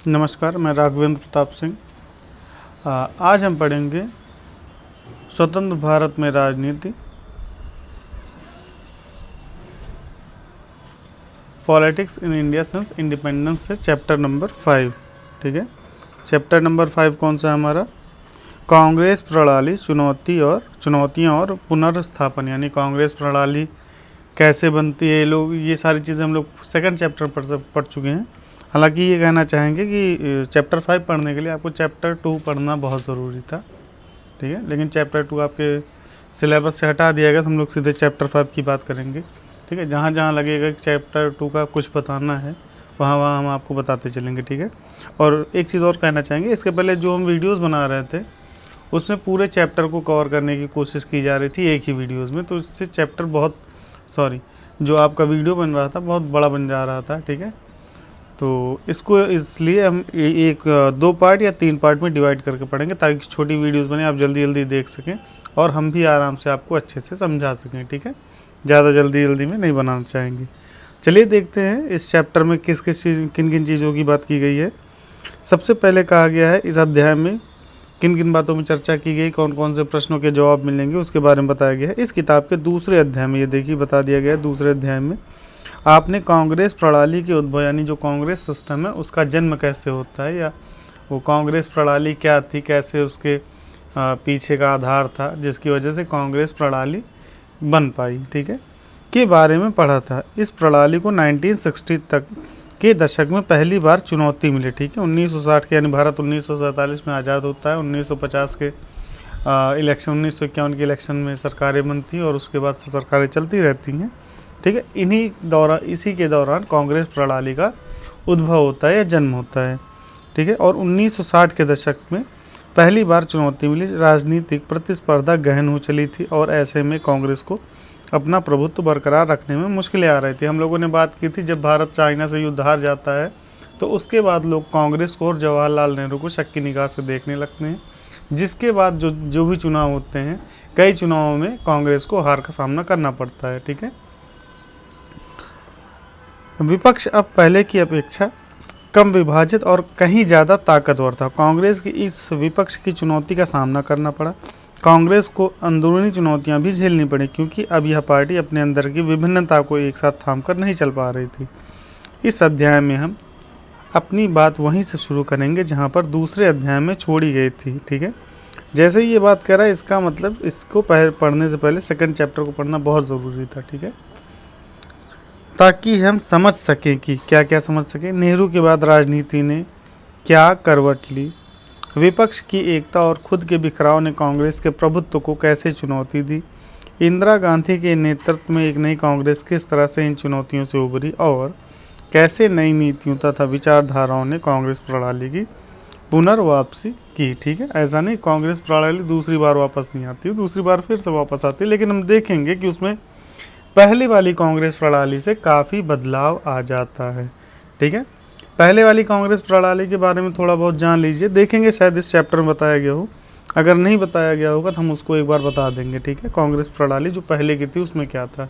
नमस्कार, मैं राघवेंद्र प्रताप सिंह। आज हम पढ़ेंगे स्वतंत्र भारत में राजनीति, politics in India since independence से चैप्टर नंबर 5। ठीक है, चैप्टर नंबर 5 कौन सा है हमारा? कांग्रेस प्रणाली, चुनौतियाँ और पुनर्स्थापन, यानी कांग्रेस प्रणाली कैसे बनती है, ये सारी चीज़ें हम लोग सेकंड चैप्टर पढ़ चुके हैं। हालांकि ये कहना चाहेंगे कि चैप्टर 5 पढ़ने के लिए आपको चैप्टर 2 पढ़ना बहुत ज़रूरी था। ठीक है, लेकिन चैप्टर 2 आपके सिलेबस से हटा दिया गया, तो हम लोग सीधे चैप्टर 5 की बात करेंगे। ठीक है, जहाँ जहाँ लगेगा कि चैप्टर 2 का कुछ बताना है, वहाँ वहाँ हम आपको बताते चलेंगे। ठीक है, और एक चीज़ और कहना चाहेंगे, इसके पहले जो हम वीडियोज़ बना रहे थे उसमें पूरे चैप्टर को कवर करने की कोशिश की जा रही थी एक ही वीडियोज़ में, तो इससे चैप्टर जो आपका वीडियो बन रहा था बहुत बड़ा बन जा रहा था। ठीक है, तो इसको इसलिए हम एक 2 पार्ट या 3 पार्ट में डिवाइड करके पढ़ेंगे, ताकि छोटी वीडियोस बने, आप जल्दी जल्दी देख सकें और हम भी आराम से आपको अच्छे से समझा सकें। ठीक है, ज़्यादा जल्दी में नहीं बनाना चाहेंगे। चलिए देखते हैं इस चैप्टर में किन किन चीज़ों की बात की गई है। सबसे पहले कहा गया है इस अध्याय में किन किन बातों में चर्चा की गई, कौन कौन से प्रश्नों के जवाब मिलेंगे, उसके बारे में बताया गया है। इस किताब के दूसरे अध्याय में ये देखिए बता दिया गया है, दूसरे अध्याय में आपने कांग्रेस प्रणाली के उद्भव, यानी जो कांग्रेस सिस्टम है उसका जन्म कैसे होता है, या वो कांग्रेस प्रणाली क्या थी, कैसे उसके पीछे का आधार था जिसकी वजह से कांग्रेस प्रणाली बन पाई, ठीक है, के बारे में पढ़ा था। इस प्रणाली को 1960 तक के दशक में पहली बार चुनौती मिली। ठीक है, 1960 के, यानी भारत 1947 में आज़ाद होता है, 1950 के इलेक्शन, 1951 के इलेक्शन में सरकारें बनती और उसके बाद से सरकारें चलती रहती हैं। ठीक है, इसी के दौरान कांग्रेस प्रणाली का उद्भव होता है या जन्म होता है। ठीक है, और 1960 के दशक में पहली बार चुनौती मिली, राजनीतिक प्रतिस्पर्धा गहन हो चली थी और ऐसे में कांग्रेस को अपना प्रभुत्व बरकरार रखने में मुश्किलें आ रही थी। हम लोगों ने बात की थी जब भारत चाइना से युद्ध हार जाता है तो उसके बाद लोग कांग्रेस को और जवाहरलाल नेहरू को शक की निगाह से देखने लगते हैं, जिसके बाद जो भी चुनाव होते हैं, कई चुनावों में कांग्रेस को हार का सामना करना पड़ता है। ठीक है, विपक्ष अब पहले की अपेक्षा कम विभाजित और कहीं ज़्यादा ताकतवर था। कांग्रेस की इस विपक्ष की चुनौती का सामना करना पड़ा। कांग्रेस को अंदरूनी चुनौतियां भी झेलनी पड़ी, क्योंकि अब यह पार्टी अपने अंदर की विभिन्नता को एक साथ थामकर नहीं चल पा रही थी। इस अध्याय में हम अपनी बात वहीं से शुरू करेंगे जहां पर दूसरे अध्याय में छोड़ी गई थी। ठीक है, जैसे ही ये बात कर रहा है, इसका मतलब इसको पढ़ने से पहले सेकंड चैप्टर को पढ़ना बहुत ज़रूरी था। ठीक है, ताकि हम समझ सकें कि क्या क्या समझ सकें। नेहरू के बाद राजनीति ने क्या करवट ली, विपक्ष की एकता और खुद के बिखराव ने कांग्रेस के प्रभुत्व को कैसे चुनौती दी, इंदिरा गांधी के नेतृत्व में एक नई कांग्रेस किस तरह से इन चुनौतियों से उभरी, और कैसे नई नीतियों तथा विचारधाराओं ने कांग्रेस प्रणाली की पुनर्वापसी की। ठीक है, ऐसा नहीं कांग्रेस प्रणाली दूसरी बार वापस नहीं आती, दूसरी बार फिर से वापस आती है, लेकिन हम देखेंगे कि उसमें पहले वाली कांग्रेस प्रणाली से काफ़ी बदलाव आ जाता है। ठीक है, पहले वाली कांग्रेस प्रणाली के बारे में थोड़ा बहुत जान लीजिए, देखेंगे शायद इस चैप्टर में बताया गया हो, अगर नहीं बताया गया होगा तो हम उसको एक बार बता देंगे। ठीक है, कांग्रेस प्रणाली जो पहले की थी उसमें क्या था।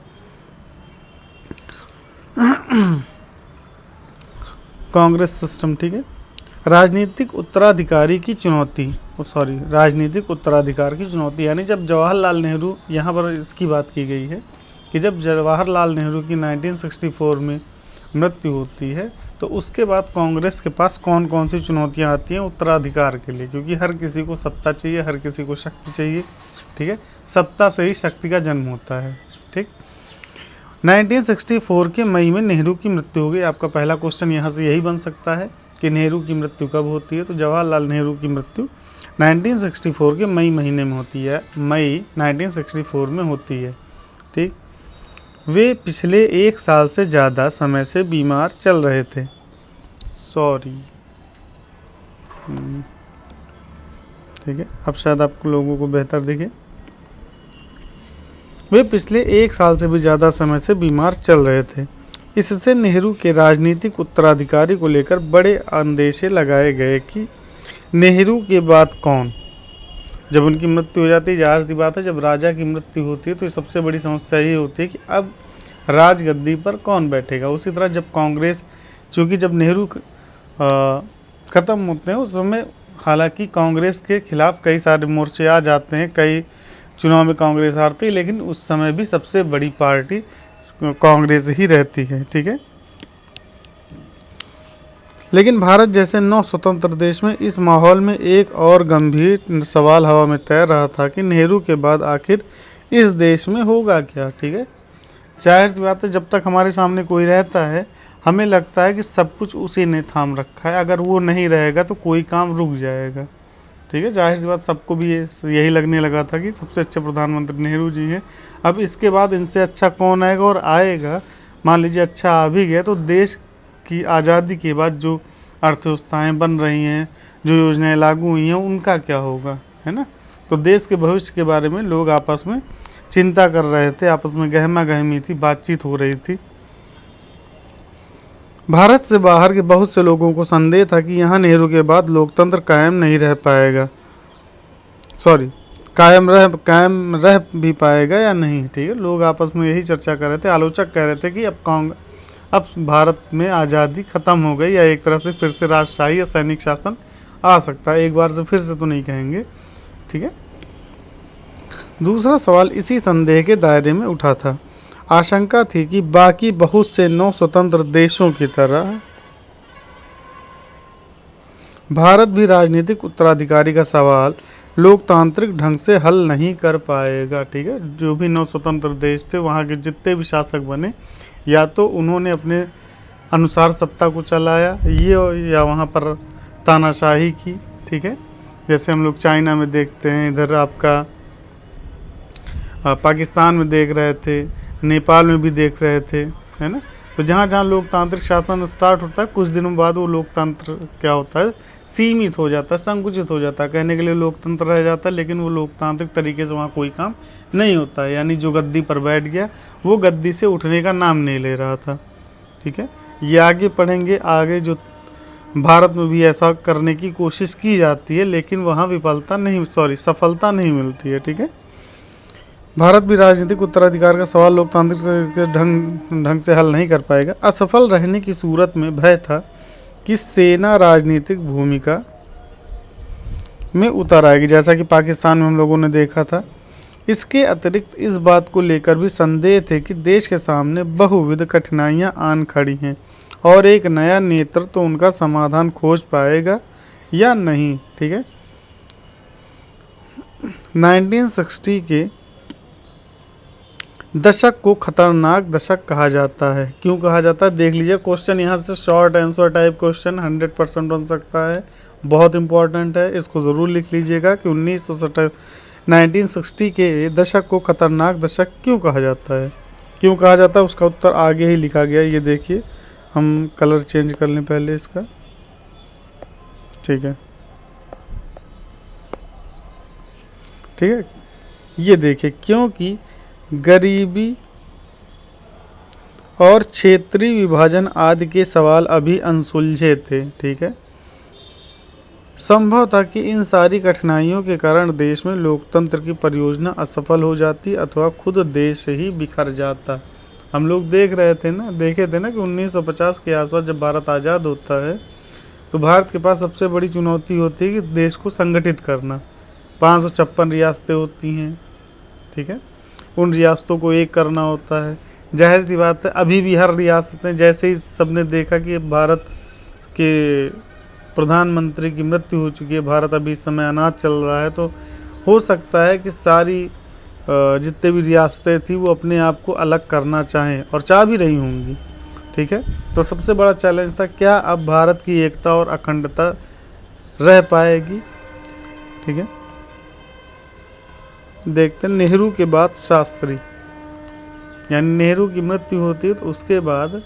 कांग्रेस सिस्टम, ठीक है, राजनीतिक उत्तराधिकार की चुनौती, यानी जब जवाहरलाल नेहरू, यहाँ पर इसकी बात की गई है कि जब जवाहरलाल नेहरू की 1964 में मृत्यु होती है तो उसके बाद कांग्रेस के पास कौन कौन सी चुनौतियां आती हैं उत्तराधिकार के लिए, क्योंकि हर किसी को सत्ता चाहिए, हर किसी को शक्ति चाहिए। ठीक है, सत्ता से ही शक्ति का जन्म होता है। ठीक, 1964 के मई में नेहरू की मृत्यु हो गई। आपका पहला क्वेश्चन यहाँ से यही बन सकता है कि नेहरू की मृत्यु कब होती है, तो जवाहरलाल नेहरू की मृत्यु 1964 के मई महीने में होती है, मई 1964 में होती है। ठीक, वे पिछले 1 साल से ज़्यादा समय से बीमार चल रहे थे। ठीक है, अब शायद आपको लोगों को बेहतर दिखे। वे पिछले 1 साल से भी ज़्यादा समय से बीमार चल रहे थे। इससे नेहरू के राजनीतिक उत्तराधिकारी को लेकर बड़े अंदेशे लगाए गए कि नेहरू के बाद कौन। जब उनकी मृत्यु हो जाती है, जाहिर सी बात है जब राजा की मृत्यु होती है तो सबसे बड़ी समस्या ये होती है कि अब राजगद्दी पर कौन बैठेगा। उसी तरह जब कांग्रेस, चूँकि जब नेहरू ख़त्म होते हैं उस समय हालांकि कांग्रेस के खिलाफ कई सारे मोर्चे आ जाते हैं, कई चुनाव में कांग्रेस हारती है, लेकिन उस समय भी सबसे बड़ी पार्टी कांग्रेस ही रहती है। ठीक है, लेकिन भारत जैसे 9 स्वतंत्र देश में इस माहौल में एक और गंभीर सवाल हवा में तैर रहा था कि नेहरू के बाद आखिर इस देश में होगा क्या। ठीक है, जाहिर सी बात है, जब तक हमारे सामने कोई रहता है हमें लगता है कि सब कुछ उसी ने थाम रखा है, अगर वो नहीं रहेगा तो कोई काम रुक जाएगा। ठीक है, जाहिर सी बात सबको भी यही लगने लगा था कि सबसे अच्छे प्रधानमंत्री नेहरू जी हैं, अब इसके बाद इनसे अच्छा कौन आएगा, और आएगा मान लीजिए अच्छा आ भी गया तो देश की आज़ादी के बाद जो अर्थव्यवस्थाएं बन रही हैं, जो योजनाएं लागू हुई हैं, उनका क्या होगा, है ना। तो देश के भविष्य के बारे में लोग आपस में चिंता कर रहे थे, आपस में गहमा गहमी थी, बातचीत हो रही थी। भारत से बाहर के बहुत से लोगों को संदेह था कि यहाँ नेहरू के बाद लोकतंत्र कायम नहीं रह पाएगा, कायम रह भी पाएगा या नहीं। ठीक है, लोग आपस में यही चर्चा कर रहे थे। आलोचक कह रहे थे कि अब भारत में आज़ादी ख़त्म हो गई, या एक तरह से फिर से राजशाही या सैनिक शासन आ सकता है, एक बार से फिर से तो नहीं कहेंगे। ठीक है, दूसरा सवाल इसी संदेह के दायरे में उठा था। आशंका थी कि बाकी बहुत से 9 स्वतंत्र देशों की तरह भारत भी राजनीतिक उत्तराधिकारी का सवाल लोकतांत्रिक ढंग से हल नहीं कर पाएगा। ठीक है, जो भी 9 स्वतंत्र देश थे, वहाँ के जितने भी शासक बने, या तो उन्होंने अपने अनुसार सत्ता को चलाया, ये या वहाँ पर तानाशाही की। ठीक है, जैसे हम लोग चाइना में देखते हैं, इधर आपका पाकिस्तान में देख रहे थे, नेपाल में भी देख रहे थे, है ना। तो जहाँ जहाँ लोकतांत्रिक शासन स्टार्ट होता है, कुछ दिनों बाद वो लोकतंत्र क्या होता है, सीमित हो जाता है, संकुचित हो जाता है। कहने के लिए लोकतंत्र रह जाता है, लेकिन वो लोकतांत्रिक तरीके से वहाँ कोई काम नहीं होता है। यानी जो गद्दी पर बैठ गया वो गद्दी से उठने का नाम नहीं ले रहा था। ठीक है, ये आगे पढ़ेंगे, आगे जो भारत में भी ऐसा करने की कोशिश की जाती है, लेकिन वहाँ सफलता नहीं मिलती है। ठीक है, भारत भी राजनीतिक उत्तराधिकार का सवाल लोकतांत्रिक ढंग से हल नहीं कर पाएगा। असफल रहने की सूरत में भय था कि सेना राजनीतिक भूमिका में उतर आएगी, जैसा कि पाकिस्तान में हम लोगों ने देखा था। इसके अतिरिक्त इस बात को लेकर भी संदेह थे कि देश के सामने बहुविध कठिनाइयां आन खड़ी हैं और एक नया नेतृत्व तो उनका समाधान खोज पाएगा या नहीं। ठीक है, 1960 के दशक को खतरनाक दशक कहा जाता है। क्यों कहा जाता है, देख लीजिए क्वेश्चन यहाँ से, शॉर्ट आंसर टाइप क्वेश्चन 100% बन सकता है, बहुत इंपॉर्टेंट है, इसको ज़रूर लिख लीजिएगा कि 1960 के दशक को खतरनाक दशक क्यों कहा जाता है। क्यों कहा जाता है उसका उत्तर आगे ही लिखा गया, ये देखिए। हम कलर चेंज कर लें पहले इसका। ठीक है, ठीक है, ये देखिए, क्योंकि गरीबी और क्षेत्रीय विभाजन आदि के सवाल अभी अनसुलझे थे। ठीक है, संभव था कि इन सारी कठिनाइयों के कारण देश में लोकतंत्र की परियोजना असफल हो जाती अथवा खुद देश ही बिखर जाता। हम लोग देखे थे ना कि 1950 के आसपास जब भारत आज़ाद होता है तो भारत के पास सबसे बड़ी चुनौती होती है कि देश को संगठित करना। 556 रियासतें होती हैं। ठीक है, उन रियासतों को एक करना होता है। जाहिर सी बात है, अभी भी हर रियासतें, जैसे ही सबने देखा कि भारत के प्रधानमंत्री की मृत्यु हो चुकी है, भारत अभी इस समय अनाथ चल रहा है, तो हो सकता है कि सारी जितने भी रियासतें थी वो अपने आप को अलग करना चाहें, और चाह भी रही होंगी। ठीक है, तो सबसे बड़ा चैलेंज था, क्या अब भारत की एकता और अखंडता रह पाएगी। ठीक है, देखते हैं, नेहरू के बाद शास्त्री, यानी नेहरू की मृत्यु होती है तो उसके बाद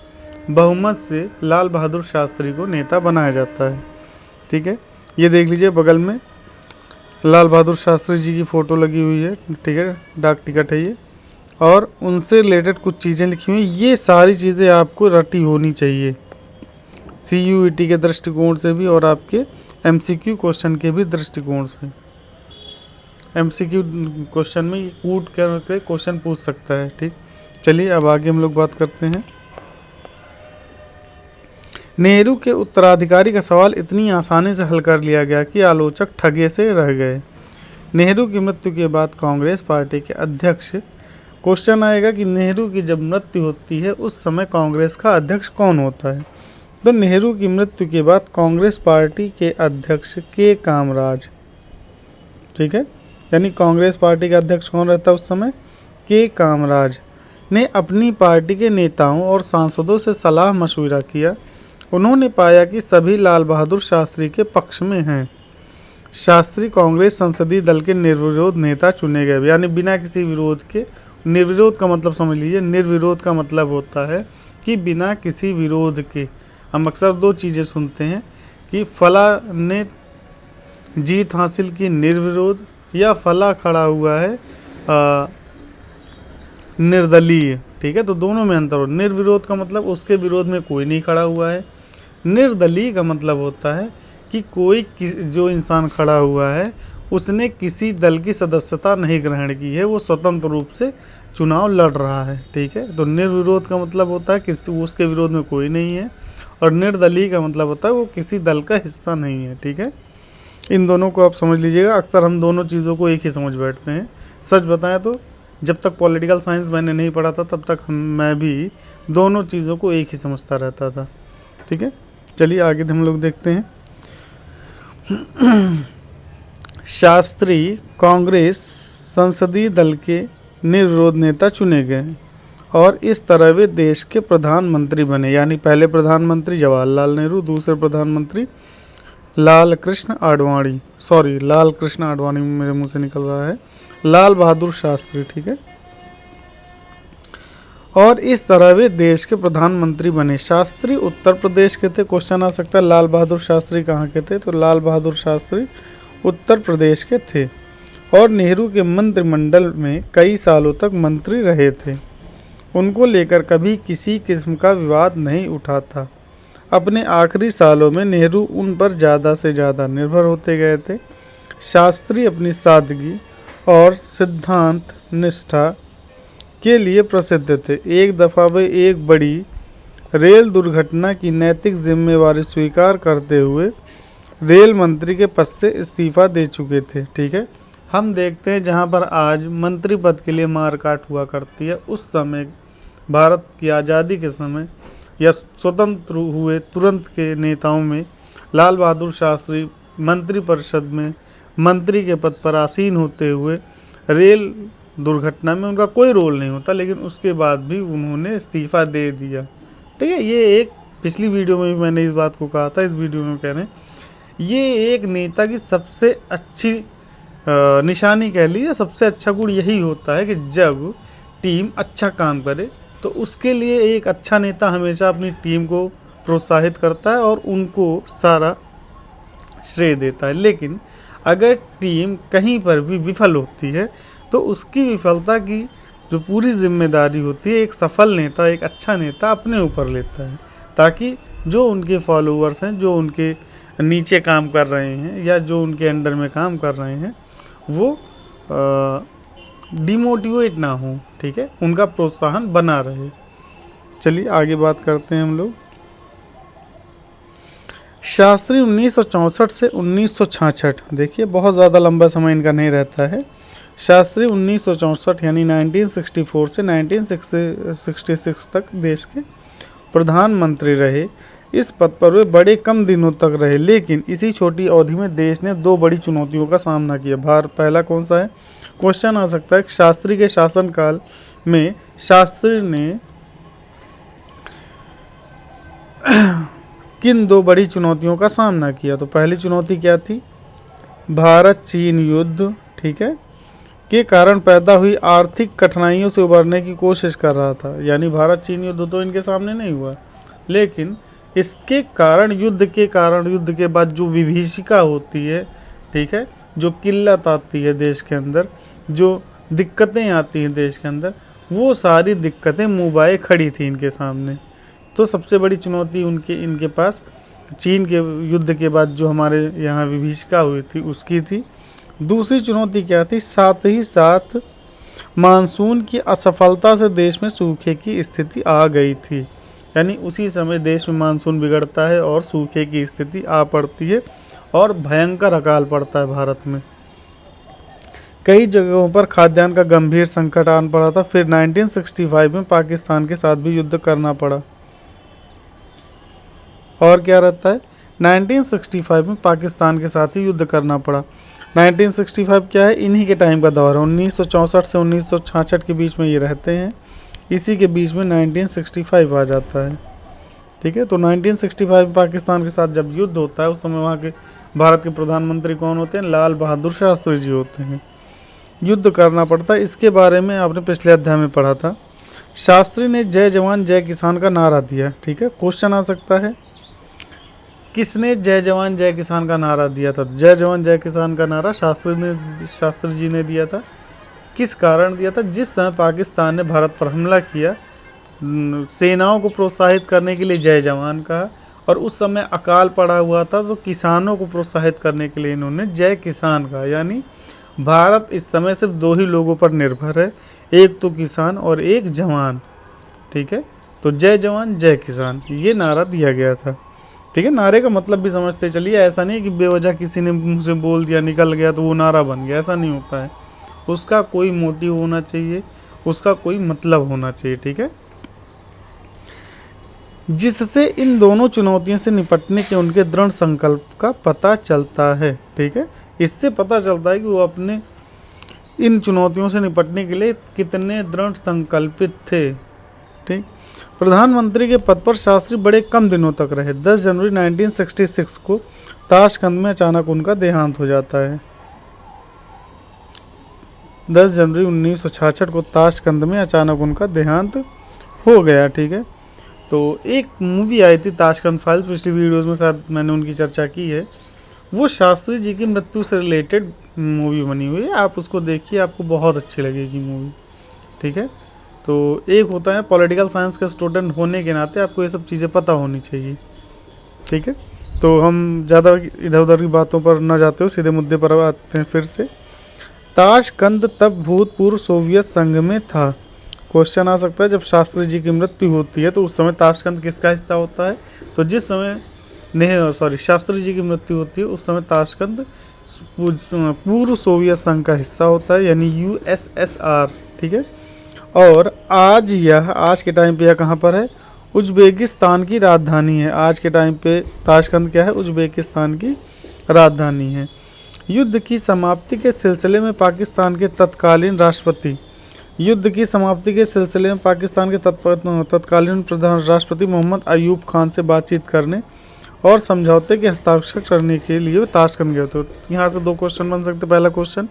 बहुमत से लाल बहादुर शास्त्री को नेता बनाया जाता है। ठीक है, ये देख लीजिए, बगल में लाल बहादुर शास्त्री जी की फ़ोटो लगी हुई है। ठीक है, डाक टिकट है ये, और उनसे रिलेटेड कुछ चीज़ें लिखी हुई हैं। ये सारी चीज़ें आपको रटी होनी चाहिए, CUET के दृष्टिकोण से भी और आपके MCQ क्वेश्चन के भी दृष्टिकोण से। MCQ क्वेश्चन में ये कूट कर क्वेश्चन पूछ सकता है। ठीक, चलिए अब आगे हम लोग बात करते हैं। नेहरू के उत्तराधिकारी का सवाल इतनी आसानी से हल कर लिया गया कि आलोचक ठगे से रह गए। नेहरू की मृत्यु के बाद कांग्रेस पार्टी के अध्यक्ष, क्वेश्चन आएगा कि नेहरू की जब मृत्यु होती है उस समय कांग्रेस का अध्यक्ष कौन होता है। तो नेहरू की मृत्यु के बाद कांग्रेस पार्टी के अध्यक्ष के कामराज, ठीक है, यानी कांग्रेस पार्टी का अध्यक्ष कौन रहता है उस समय, के कामराज ने अपनी पार्टी के नेताओं और सांसदों से सलाह मशविरा किया। उन्होंने पाया कि सभी लाल बहादुर शास्त्री के पक्ष में हैं। शास्त्री कांग्रेस संसदीय दल के निर्विरोध नेता चुने गए, यानी बिना किसी विरोध के। निर्विरोध का मतलब समझ लीजिए, निर्विरोध का मतलब होता है कि बिना किसी विरोध के। हम अक्सर दो चीज़ें सुनते हैं कि फला ने जीत हासिल की निर्विरोध, या फला खड़ा हुआ है निर्दलीय, ठीक है। तो दोनों में अंतर हो। निर्विरोध का मतलब उसके विरोध में कोई नहीं खड़ा हुआ है। निर्दलीय का मतलब होता है कि कोई जो इंसान खड़ा हुआ है उसने किसी दल की सदस्यता नहीं ग्रहण की है, वो स्वतंत्र रूप से चुनाव लड़ रहा है, ठीक है। तो निर्विरोध का मतलब होता है कि उसके विरोध में कोई नहीं है, और निर्दलीय का मतलब होता है वो किसी दल का हिस्सा नहीं है, ठीक है। इन दोनों को आप समझ लीजिएगा। अक्सर हम दोनों चीज़ों को एक ही समझ बैठते हैं। सच बताएं तो जब तक पॉलिटिकल साइंस मैंने नहीं पढ़ा था तब तक मैं भी दोनों चीज़ों को एक ही समझता रहता था, ठीक है। चलिए आगे हम लोग देखते हैं। शास्त्री कांग्रेस संसदीय दल के निर्विरोध नेता चुने गए और इस तरह वे देश के प्रधानमंत्री बने, यानी पहले प्रधानमंत्री जवाहरलाल नेहरू, दूसरे प्रधानमंत्री लाल कृष्ण आडवाणी मेरे मुंह से निकल रहा है, लाल बहादुर शास्त्री, ठीक है। और इस तरह वे देश के प्रधानमंत्री बने। शास्त्री उत्तर प्रदेश के थे, क्वेश्चन आ सकता है लाल बहादुर शास्त्री कहाँ के थे, तो लाल बहादुर शास्त्री उत्तर प्रदेश के थे और नेहरू के मंत्रिमंडल में कई सालों तक मंत्री रहे थे। उनको लेकर कभी किसी किस्म का विवाद नहीं उठा था। अपने आखिरी सालों में नेहरू उन पर ज़्यादा से ज़्यादा निर्भर होते गए थे। शास्त्री अपनी सादगी और सिद्धांत निष्ठा के लिए प्रसिद्ध थे। एक दफ़ा वे एक बड़ी रेल दुर्घटना की नैतिक जिम्मेवारी स्वीकार करते हुए रेल मंत्री के पद से इस्तीफा दे चुके थे, ठीक है। हम देखते हैं जहाँ पर आज मंत्री पद के लिए मारकाट हुआ करती है, उस समय भारत की आज़ादी के समय या स्वतंत्र हुए तुरंत के नेताओं में लाल बहादुर शास्त्री मंत्री परिषद में मंत्री के पद पर आसीन होते हुए रेल दुर्घटना में उनका कोई रोल नहीं होता, लेकिन उसके बाद भी उन्होंने इस्तीफा दे दिया, ठीक है। ये एक पिछली वीडियो में भी मैंने इस बात को कहा था, इस वीडियो में कह रहे हैं ये एक नेता की सबसे अच्छी निशानी कह लीजिए, सबसे अच्छा गुण यही होता है कि जब टीम अच्छा काम करे तो उसके लिए एक अच्छा नेता हमेशा अपनी टीम को प्रोत्साहित करता है और उनको सारा श्रेय देता है। लेकिन अगर टीम कहीं पर भी विफल होती है तो उसकी विफलता की जो पूरी जिम्मेदारी होती है एक सफल नेता, एक अच्छा नेता अपने ऊपर लेता है, ताकि जो उनके फॉलोअर्स हैं, जो उनके नीचे काम कर रहे हैं या जो उनके अंडर में काम कर रहे हैं, वो डिमोटिवेट ना हो, ठीक है, उनका प्रोत्साहन बना रहे। चलिए आगे बात करते हैं हम लोग। शास्त्री 1964 से 1966, देखिए बहुत ज़्यादा लंबा समय इनका नहीं रहता है। शास्त्री 1964 यानी 1964 से 1966 तक देश के प्रधानमंत्री रहे। इस पद पर वे बड़े कम दिनों तक रहे, लेकिन इसी छोटी अवधि में देश ने दो बड़ी चुनौतियों का सामना किया। पहला कौन सा है, क्वेश्चन आ सकता है, शास्त्री के शासनकाल में शास्त्री ने किन दो बड़ी चुनौतियों का सामना किया। तो पहली चुनौती क्या थी, भारत चीन युद्ध, ठीक है, के कारण पैदा हुई आर्थिक कठिनाइयों से उबरने की कोशिश कर रहा था। यानी भारत चीन युद्ध तो इनके सामने नहीं हुआ, लेकिन इसके कारण युद्ध के बाद जो विभीषिका होती है, ठीक है, जो किल्लत आती है देश के अंदर, जो दिक्कतें आती हैं देश के अंदर, वो सारी दिक्कतें मुँह खड़ी थी इनके सामने। तो सबसे बड़ी चुनौती इनके पास चीन के युद्ध के बाद जो हमारे यहाँ विभीषिका हुई थी उसकी थी। दूसरी चुनौती क्या थी, साथ ही साथ मानसून की असफलता से देश में सूखे की स्थिति आ गई थी। यानी उसी समय देश में मानसून बिगड़ता है और सूखे की स्थिति आ पड़ती है और भयंकर अकाल पड़ता है भारत में। कई जगहों पर खाद्यान्न का गंभीर संकट आन पड़ा था। फिर 1965 में पाकिस्तान के साथ भी युद्ध करना पड़ा। और क्या रहता है, 1965 में पाकिस्तान के साथ ही युद्ध करना पड़ा। 1965 क्या है, इन्हीं के टाइम का दौर है, 1964 से 1966 के बीच में ये रहते हैं, इसी के बीच में 1965 आ जाता है। ठीक है, तो 1965 में पाकिस्तान के साथ जब युद्ध होता है उस समय वहाँ के भारत के प्रधानमंत्री कौन होते हैं, लाल बहादुर शास्त्री जी होते हैं। युद्ध करना पड़ता है, इसके बारे में आपने पिछले अध्याय में पढ़ा था। शास्त्री ने जय जवान जय किसान का नारा दिया। ठीक है, क्वेश्चन आ सकता है किसने जय जवान जय किसान का नारा दिया था। जय जवान जय किसान का नारा शास्त्री जी ने दिया था। किस कारण दिया था, जिस समय पाकिस्तान ने भारत पर हमला किया, सेनाओं को प्रोत्साहित करने के लिए जय जवान कहा, और उस समय अकाल पड़ा हुआ था तो किसानों को प्रोत्साहित करने के लिए इन्होंने जय किसान कहा। यानी भारत इस समय सिर्फ दो ही लोगों पर निर्भर है, एक तो किसान और एक जवान। ठीक है, तो जय जवान जय किसान ये नारा दिया गया था। ठीक है, नारे का मतलब भी समझते चलिए, ऐसा नहीं कि बेवजह किसी ने मुंह से बोल दिया निकल गया तो वो नारा बन गया, ऐसा नहीं होता है। उसका कोई मोटिव होना चाहिए, उसका कोई मतलब होना चाहिए। ठीक है, जिससे इन दोनों चुनौतियों से निपटने के उनके दृढ़ संकल्प का पता चलता है। ठीक है, इससे पता चलता है कि वो अपने इन चुनौतियों से निपटने के लिए कितने दृढ़ संकल्पित थे। ठीक, प्रधानमंत्री के पद पर शास्त्री बड़े कम दिनों तक रहे। 10 जनवरी 1966 को ताशकंद में अचानक उनका देहांत हो जाता है। 10 जनवरी 1966 को ताशकंद में अचानक उनका देहांत हो गया। ठीक है, तो एक मूवी आई थी ताशकंद फाइल्स, पिछली वीडियोज़ में शायद मैंने उनकी चर्चा की है। वो शास्त्री जी की मृत्यु से रिलेटेड मूवी बनी हुई है, आप उसको देखिए, आपको बहुत अच्छी लगेगी मूवी। ठीक है, तो एक होता है पॉलिटिकल साइंस का स्टूडेंट होने के नाते आपको ये सब चीज़ें पता होनी चाहिए। ठीक है, तो हम ज़्यादा इधर उधर की बातों पर न जाते हो, सीधे मुद्दे पर आते हैं फिर से। ताशकंद तब भूतपूर्व सोवियत संघ में था। क्वेश्चन आ सकता है, जब शास्त्री जी की मृत्यु होती है तो उस समय ताशकंद किसका हिस्सा होता है, तो जिस समय शास्त्री जी की मृत्यु होती है उस समय ताशकंद पूर्व सोवियत संघ का हिस्सा होता है, यानी USSR। ठीक है, और आज के टाइम पे यह कहाँ पर है, उज्बेकिस्तान की राजधानी है। आज के टाइम पे ताशकंद क्या है, उज्बेकिस्तान की राजधानी है। युद्ध की समाप्ति के सिलसिले में पाकिस्तान के तत्कालीन प्रधान राष्ट्रपति मोहम्मद अयूब खान से बातचीत करने और समझौते के हस्ताक्षर करने के लिए ताशकंद गए थे। यहाँ से दो क्वेश्चन बन सकते। पहला क्वेश्चन,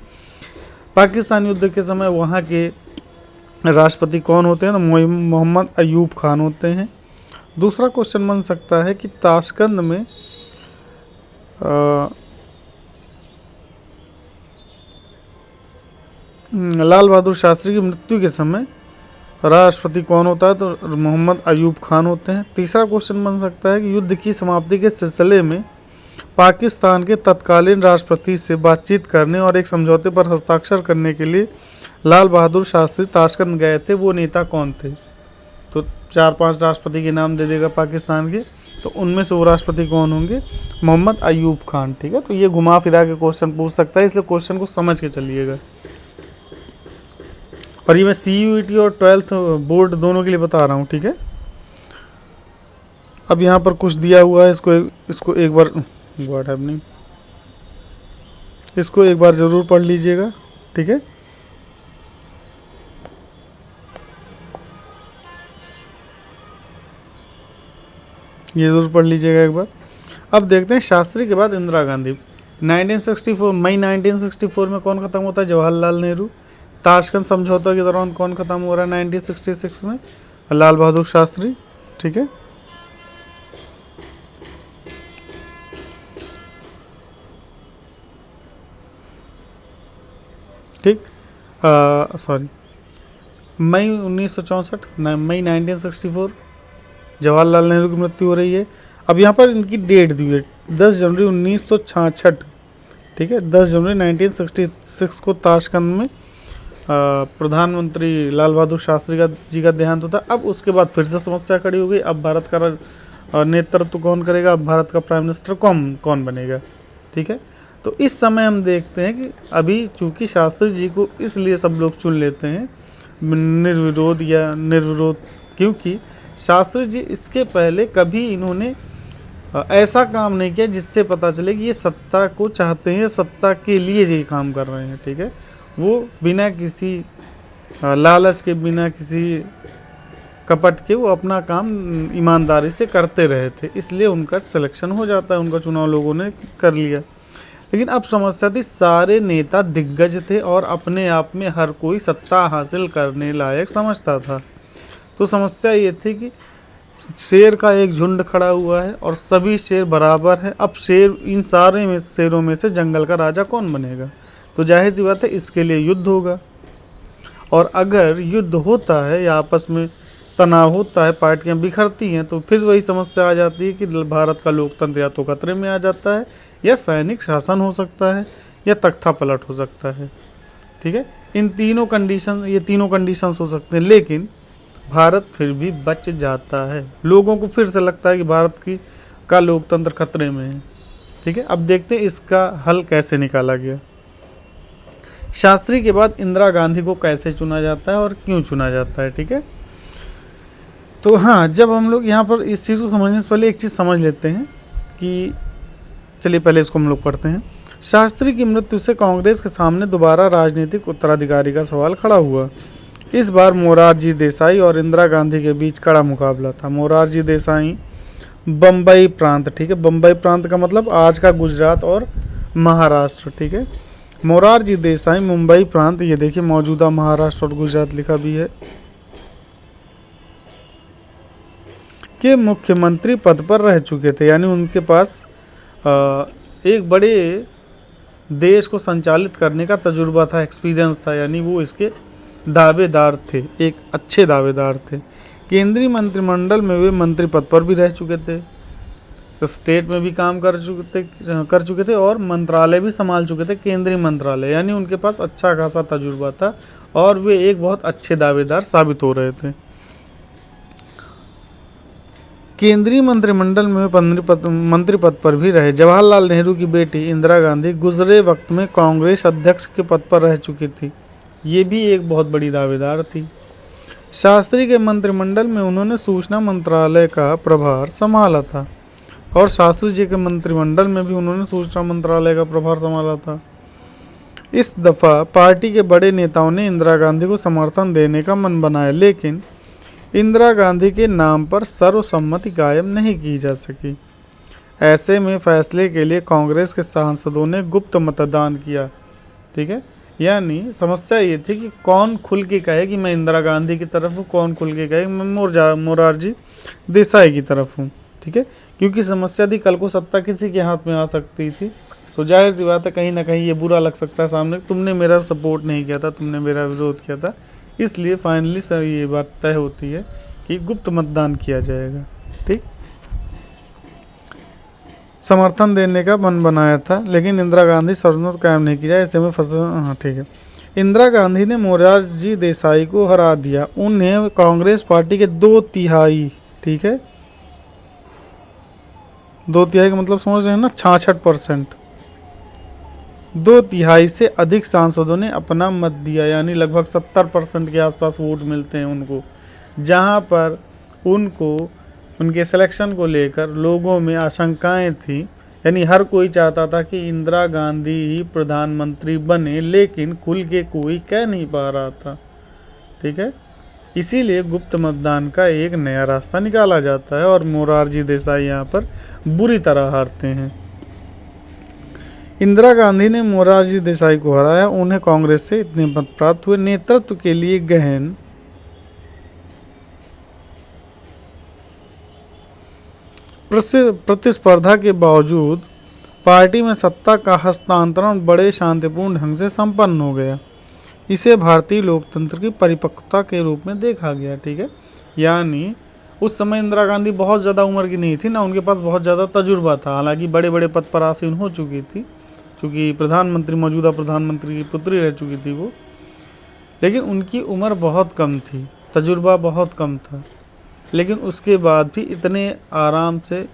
पाकिस्तान युद्ध के समय वहाँ के राष्ट्रपति कौन होते हैं, तो मोहम्मद अयूब खान होते हैं। दूसरा क्वेश्चन बन सकता है कि ताशकंद में लाल बहादुर शास्त्री की मृत्यु के समय राष्ट्रपति कौन होता है, तो मोहम्मद अयूब खान होते हैं। तीसरा क्वेश्चन बन सकता है कि युद्ध की समाप्ति के सिलसिले में पाकिस्तान के तत्कालीन राष्ट्रपति से बातचीत करने और एक समझौते पर हस्ताक्षर करने के लिए लाल बहादुर शास्त्री ताशकंद गए थे, वो नेता कौन थे। तो 4-5 राष्ट्रपति के नाम दे देगा पाकिस्तान के, तो उनमें से वो राष्ट्रपति कौन होंगे, मोहम्मद अयूब खान। ठीक है, तो ये घुमा फिरा के क्वेश्चन पूछ सकता है, इसलिए क्वेश्चन को समझ के चलिएगा। और ये मैं CUET और 12th बोर्ड दोनों के लिए बता रहा हूँ। ठीक है, अब यहाँ पर कुछ दिया हुआ है, इसको एक बार इसको एक बार ज़रूर पढ़ लीजिएगा। ठीक है, ये ज़रूर पढ़ लीजिएगा एक बार। अब देखते हैं शास्त्री के बाद इंदिरा गांधी। 1964 मई 1964 में कौन ख़त्म होता है, जवाहरलाल नेहरू। ताशकंद समझौता के दौरान कौन ख़त्म हो रहा है 1966 में, लाल बहादुर शास्त्री। ठीक है, ठीक, मई 1964, मई 1964 जवाहरलाल नेहरू की मृत्यु हो रही है। अब यहाँ पर इनकी डेट दी है 10 जनवरी 1966। ठीक है, 10 जनवरी 1966 को ताशकंद में प्रधानमंत्री लाल बहादुर शास्त्री जी का देहांत होता है। अब उसके बाद फिर से समस्या खड़ी हो गई, अब भारत का नेतृत्व कौन करेगा, अब भारत का प्राइम मिनिस्टर कौन बनेगा। ठीक है, तो इस समय हम देखते हैं कि अभी चूंकि शास्त्री जी को इसलिए सब लोग चुन लेते हैं निर्विरोध, क्योंकि शास्त्री जी इसके पहले कभी इन्होंने ऐसा काम नहीं किया जिससे पता चले कि ये सत्ता को चाहते हैं, सत्ता के लिए ये काम कर रहे हैं। ठीक है, वो बिना किसी लालच के, बिना किसी कपट के वो अपना काम ईमानदारी से करते रहे थे, इसलिए उनका सिलेक्शन हो जाता है, उनका चुनाव लोगों ने कर लिया। लेकिन अब समस्या थी, सारे नेता दिग्गज थे और अपने आप में हर कोई सत्ता हासिल करने लायक समझता था। तो समस्या ये थी कि शेर का एक झुंड खड़ा हुआ है और सभी शेर बराबर है। अब इन सारे शेरों में से जंगल का राजा कौन बनेगा? तो जाहिर सी बात है इसके लिए युद्ध होगा, और अगर युद्ध होता है या आपस में तनाव होता है, पार्टियां बिखरती हैं, तो फिर वही समस्या आ जाती है कि भारत का लोकतंत्र या तो खतरे में आ जाता है, या सैनिक शासन हो सकता है, या तख्ता पलट हो सकता है। ठीक है, ये तीनों कंडीशन हो सकते हैं, लेकिन भारत फिर भी बच जाता है। लोगों को फिर से लगता है कि भारत का लोकतंत्र खतरे में है। ठीक है, अब देखते हैं इसका हल कैसे निकाला गया। शास्त्री के बाद इंदिरा गांधी को कैसे चुना जाता है और क्यों चुना जाता है? ठीक है, तो हाँ, जब हम लोग यहाँ पर इस चीज़ को समझने से पहले एक चीज़ समझ लेते हैं कि चलिए पहले इसको हम लोग पढ़ते हैं। शास्त्री की मृत्यु से कांग्रेस के सामने दोबारा राजनीतिक उत्तराधिकारी का सवाल खड़ा हुआ। इस बार मोरारजी देसाई और इंदिरा गांधी के बीच कड़ा मुकाबला था। मोरारजी देसाई बम्बई प्रांत, ठीक है, बम्बई प्रांत का मतलब आज का गुजरात और महाराष्ट्र। ठीक है, मोरारजी देसाई मुंबई प्रांत, ये देखिए मौजूदा महाराष्ट्र और गुजरात लिखा भी है, के मुख्यमंत्री पद पर रह चुके थे। यानी उनके पास एक बड़े देश को संचालित करने का तजुर्बा था, एक्सपीरियंस था, यानी वो इसके दावेदार थे, एक अच्छे दावेदार थे। केंद्रीय मंत्रिमंडल में वे मंत्री पद पर भी रह चुके थे, स्टेट में भी काम कर चुके थे और मंत्रालय भी संभाल चुके थे, केंद्रीय मंत्रालय, यानी उनके पास अच्छा खासा तजुर्बा था और वे एक बहुत अच्छे दावेदार साबित हो रहे थे। केंद्रीय मंत्रिमंडल में मंत्री पद पर भी रहे। जवाहरलाल नेहरू की बेटी इंदिरा गांधी गुजरे वक्त में कांग्रेस अध्यक्ष के पद पर रह चुकी थी, ये भी एक बहुत बड़ी दावेदार थी। शास्त्री के मंत्रिमंडल में उन्होंने सूचना मंत्रालय का प्रभार संभाला था और शास्त्री जी के मंत्रिमंडल में भी उन्होंने सूचना मंत्रालय का प्रभार संभाला था। इस दफ़ा पार्टी के बड़े नेताओं ने इंदिरा गांधी को समर्थन देने का मन बनाया, लेकिन इंदिरा गांधी के नाम पर सर्वसम्मति कायम नहीं की जा सकी। ऐसे में फैसले के लिए कांग्रेस के सांसदों ने गुप्त मतदान किया। ठीक है, यानी समस्या ये थी कि कौन खुल के कहे कि मैं इंदिरा गांधी की तरफ हूँ, कौन खुल के कहे मैं मोरारजी देसाई की तरफ हूँ। ठीक है, क्योंकि समस्या थी कल को सत्ता किसी के हाथ में आ सकती थी, तो जाहिर सी बात है कहीं ना कहीं ये बुरा लग सकता है सामने, तुमने मेरा सपोर्ट नहीं किया था, तुमने मेरा विरोध किया था। इसलिए फाइनली सर ये बात तय होती है कि गुप्त मतदान किया जाएगा। ठीक, समर्थन देने का मन बनाया था, लेकिन इंदिरा गांधी सर्वसम्मति कायम नहीं की जाए, ऐसे में हाँ ठीक है। इंदिरा गांधी ने मोरारजी देसाई को हरा दिया। उन्हें कांग्रेस पार्टी के 2/3, ठीक है, 2/3 का मतलब समझ रहे हैं ना, 66%, 2/3 से अधिक सांसदों ने अपना मत दिया, यानी लगभग 70% के आसपास वोट मिलते हैं उनको, जहां पर उनको उनके सिलेक्शन को लेकर लोगों में आशंकाएं थी। यानी हर कोई चाहता था कि इंदिरा गांधी ही प्रधानमंत्री बने, लेकिन खुल के कोई कह नहीं पा रहा था। ठीक है, इसीलिए गुप्त मतदान का एक नया रास्ता निकाला जाता है और मोरारजी देसाई यहाँ पर बुरी तरह हारते हैं। इंदिरा गांधी ने मोरारजी देसाई को हराया। उन्हें कांग्रेस से इतने मत प्राप्त हुए। नेतृत्व के लिए गहन प्रतिस्पर्धा के बावजूद पार्टी में सत्ता का हस्तांतरण बड़े शांतिपूर्ण ढंग से संपन्न हो गया। इसे भारतीय लोकतंत्र की परिपक्वता के रूप में देखा गया। ठीक है, यानी उस समय इंदिरा गांधी बहुत ज़्यादा उम्र की नहीं थी, ना उनके पास बहुत ज़्यादा तजुर्बा था, हालांकि बड़े बड़े पद पर आसीन हो चुकी थी, क्योंकि मौजूदा प्रधानमंत्री की पुत्री रह चुकी थी वो। लेकिन उनकी उम्र बहुत कम थी, तजुर्बा बहुत कम था, लेकिन उसके बाद भी इतने आराम से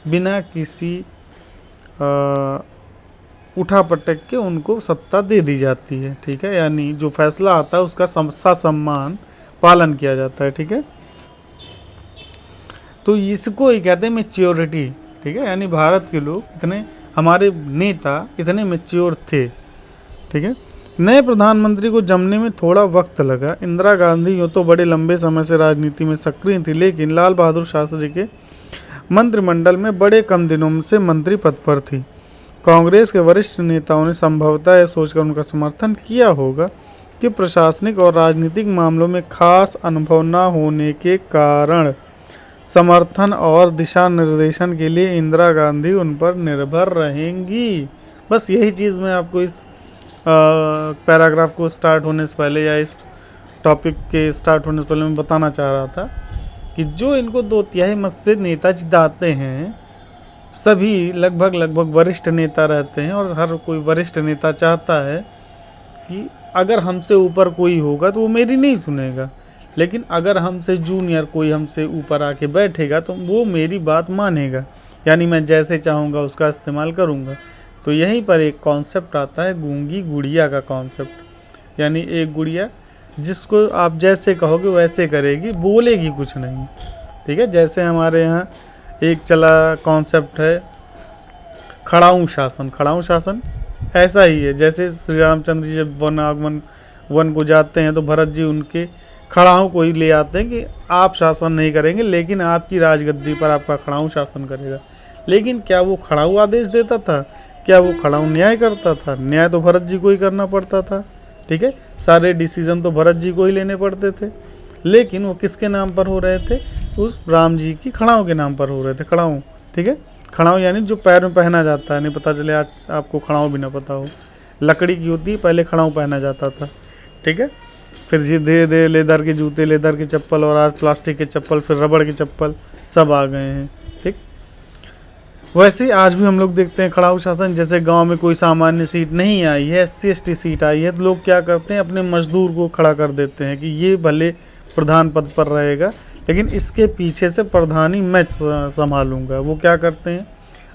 बिना किसी उठा पटक के उनको सत्ता दे दी जाती है। ठीक है, यानी जो फैसला आता है उसका ससम्मान पालन किया जाता है। ठीक है, तो इसको ही कहते हैं मेच्योरिटी। ठीक है, यानी भारत के लोग इतने, हमारे नेता इतने मेच्योर थे। ठीक है, नए प्रधानमंत्री को जमने में थोड़ा वक्त लगा। इंदिरा गांधी यूँ तो बड़े लंबे समय से राजनीति में सक्रिय थी, लेकिन लाल बहादुर शास्त्री के मंत्रिमंडल में बड़े कम दिनों से मंत्री पद पर थी। कांग्रेस के वरिष्ठ नेताओं ने संभवतः यह सोचकर उनका समर्थन किया होगा कि प्रशासनिक और राजनीतिक मामलों में खास अनुभव न होने के कारण समर्थन और दिशा निर्देशन के लिए इंदिरा गांधी उन पर निर्भर रहेंगी। बस यही चीज़ मैं आपको इस पैराग्राफ को स्टार्ट होने से पहले या इस टॉपिक के स्टार्ट होने से पहले मैं बताना चाह रहा था कि जो इनको 2/3 मत से नेता जिताते हैं, सभी लगभग वरिष्ठ नेता रहते हैं, और हर कोई वरिष्ठ नेता चाहता है कि अगर हमसे ऊपर कोई होगा तो वो मेरी नहीं सुनेगा, लेकिन अगर हमसे जूनियर कोई हमसे ऊपर आके बैठेगा तो वो मेरी बात मानेगा, यानी मैं जैसे चाहूँगा उसका इस्तेमाल करूँगा। तो यहीं पर एक कॉन्सेप्ट आता है गूंगी गुड़िया का कॉन्सेप्ट, यानी एक गुड़िया जिसको आप जैसे कहोगे वैसे करेगी, बोलेगी कुछ नहीं। ठीक है, जैसे हमारे यहाँ एक चला कॉन्सेप्ट है खड़ाऊँ शासन। खड़ाऊँ शासन ऐसा ही है, जैसे श्री रामचंद्र जी जब वन को जाते हैं तो भरत जी उनके खड़ाऊँ को ही ले आते हैं कि आप शासन नहीं करेंगे, लेकिन आपकी राजगद्दी पर आपका खड़ाऊँ शासन करेगा। लेकिन क्या वो खड़ाऊँ आदेश देता था? क्या वो खड़ाऊँ न्याय करता था? न्याय तो भरत जी को ही करना पड़ता था। ठीक है, सारे डिसीजन तो भरत जी को ही लेने पड़ते थे, लेकिन वो किसके नाम पर हो रहे थे? उस राम जी की खड़ाऊँ के नाम पर हो रहे थे। खड़ाऊँ, ठीक है, खड़ाऊँ यानी जो पैर में पहना जाता है, नहीं पता चले आज आपको खड़ाऊँ भी ना पता हो, लकड़ी की होती है, पहले खड़ाऊँ पहना जाता था। ठीक है, फिर धीरे धीरे लेदर के जूते, लेदर के चप्पल, और आज प्लास्टिक के चप्पल, फिर रबड़ के चप्पल सब आ गए हैं। ठीक, वैसे ही आज भी हम लोग देखते हैं खड़ाऊ शासन। जैसे गांव में कोई सामान्य सीट नहीं आई है, SC/ST सीट आई है, तो लोग क्या करते हैं, अपने मजदूर को खड़ा कर देते हैं कि ये भले प्रधान पद पर रहेगा, लेकिन इसके पीछे से प्रधानी मैं संभालूंगा। वो क्या करते हैं,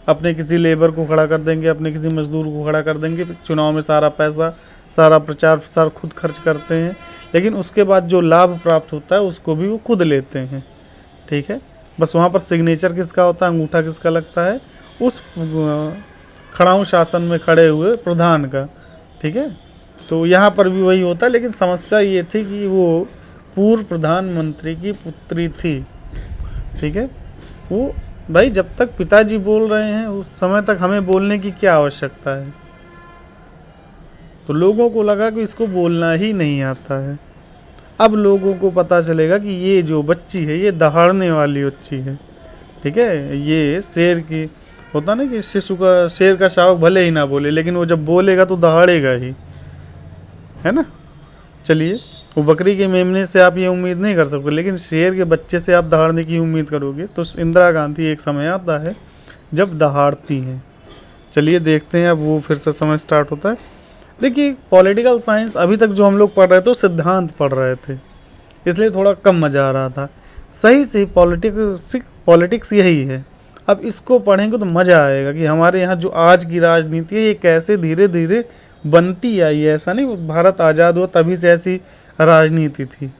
अपने किसी लेबर को खड़ा कर देंगे, अपने किसी मजदूर को खड़ा कर देंगे, चुनाव में सारा पैसा, सारा प्रचार प्रसार खुद खर्च करते हैं, लेकिन उसके बाद जो लाभ प्राप्त होता है उसको भी वो खुद लेते हैं। ठीक है, बस वहाँ पर सिग्नेचर किसका होता है, अंगूठा किसका लगता है, उस खड़ाऊँ शासन में खड़े हुए प्रधान का। ठीक है, तो यहाँ पर भी वही होता है, लेकिन समस्या ये थी कि वो पूर्व प्रधानमंत्री की पुत्री थी। ठीक है, वो भाई जब तक पिताजी बोल रहे हैं उस समय तक हमें बोलने की क्या आवश्यकता है? तो लोगों को लगा कि इसको बोलना ही नहीं आता है। अब लोगों को पता चलेगा कि ये जो बच्ची है ये दहाड़ने वाली बच्ची है। ठीक है, ये शेर की होता ना कि शिशु का, शेर का शावक भले ही ना बोले, लेकिन वो जब बोलेगा तो दहाड़ेगा ही, है ना। चलिए, वो बकरी के मेमने से आप ये उम्मीद नहीं कर सकते, लेकिन शेर के बच्चे से आप दहाड़ने की उम्मीद करोगे। तो इंदिरा गांधी एक समय आता है जब दहाड़ती हैं। चलिए देखते हैं, अब वो फिर से समय स्टार्ट होता है। देखिए, पॉलिटिकल साइंस अभी तक जो हम लोग पढ़ रहे थे वो सिद्धांत पढ़ रहे थे, इसलिए थोड़ा कम मज़ा आ रहा था। सही से पॉलिटिक्स यही है। अब इसको पढ़ेंगे तो मज़ा आएगा कि हमारे यहाँ जो आज की राजनीति है ये कैसे धीरे धीरे बनती आई है। ऐसा नहीं भारत आज़ाद हुआ तभी से ऐसी राजनीति थी,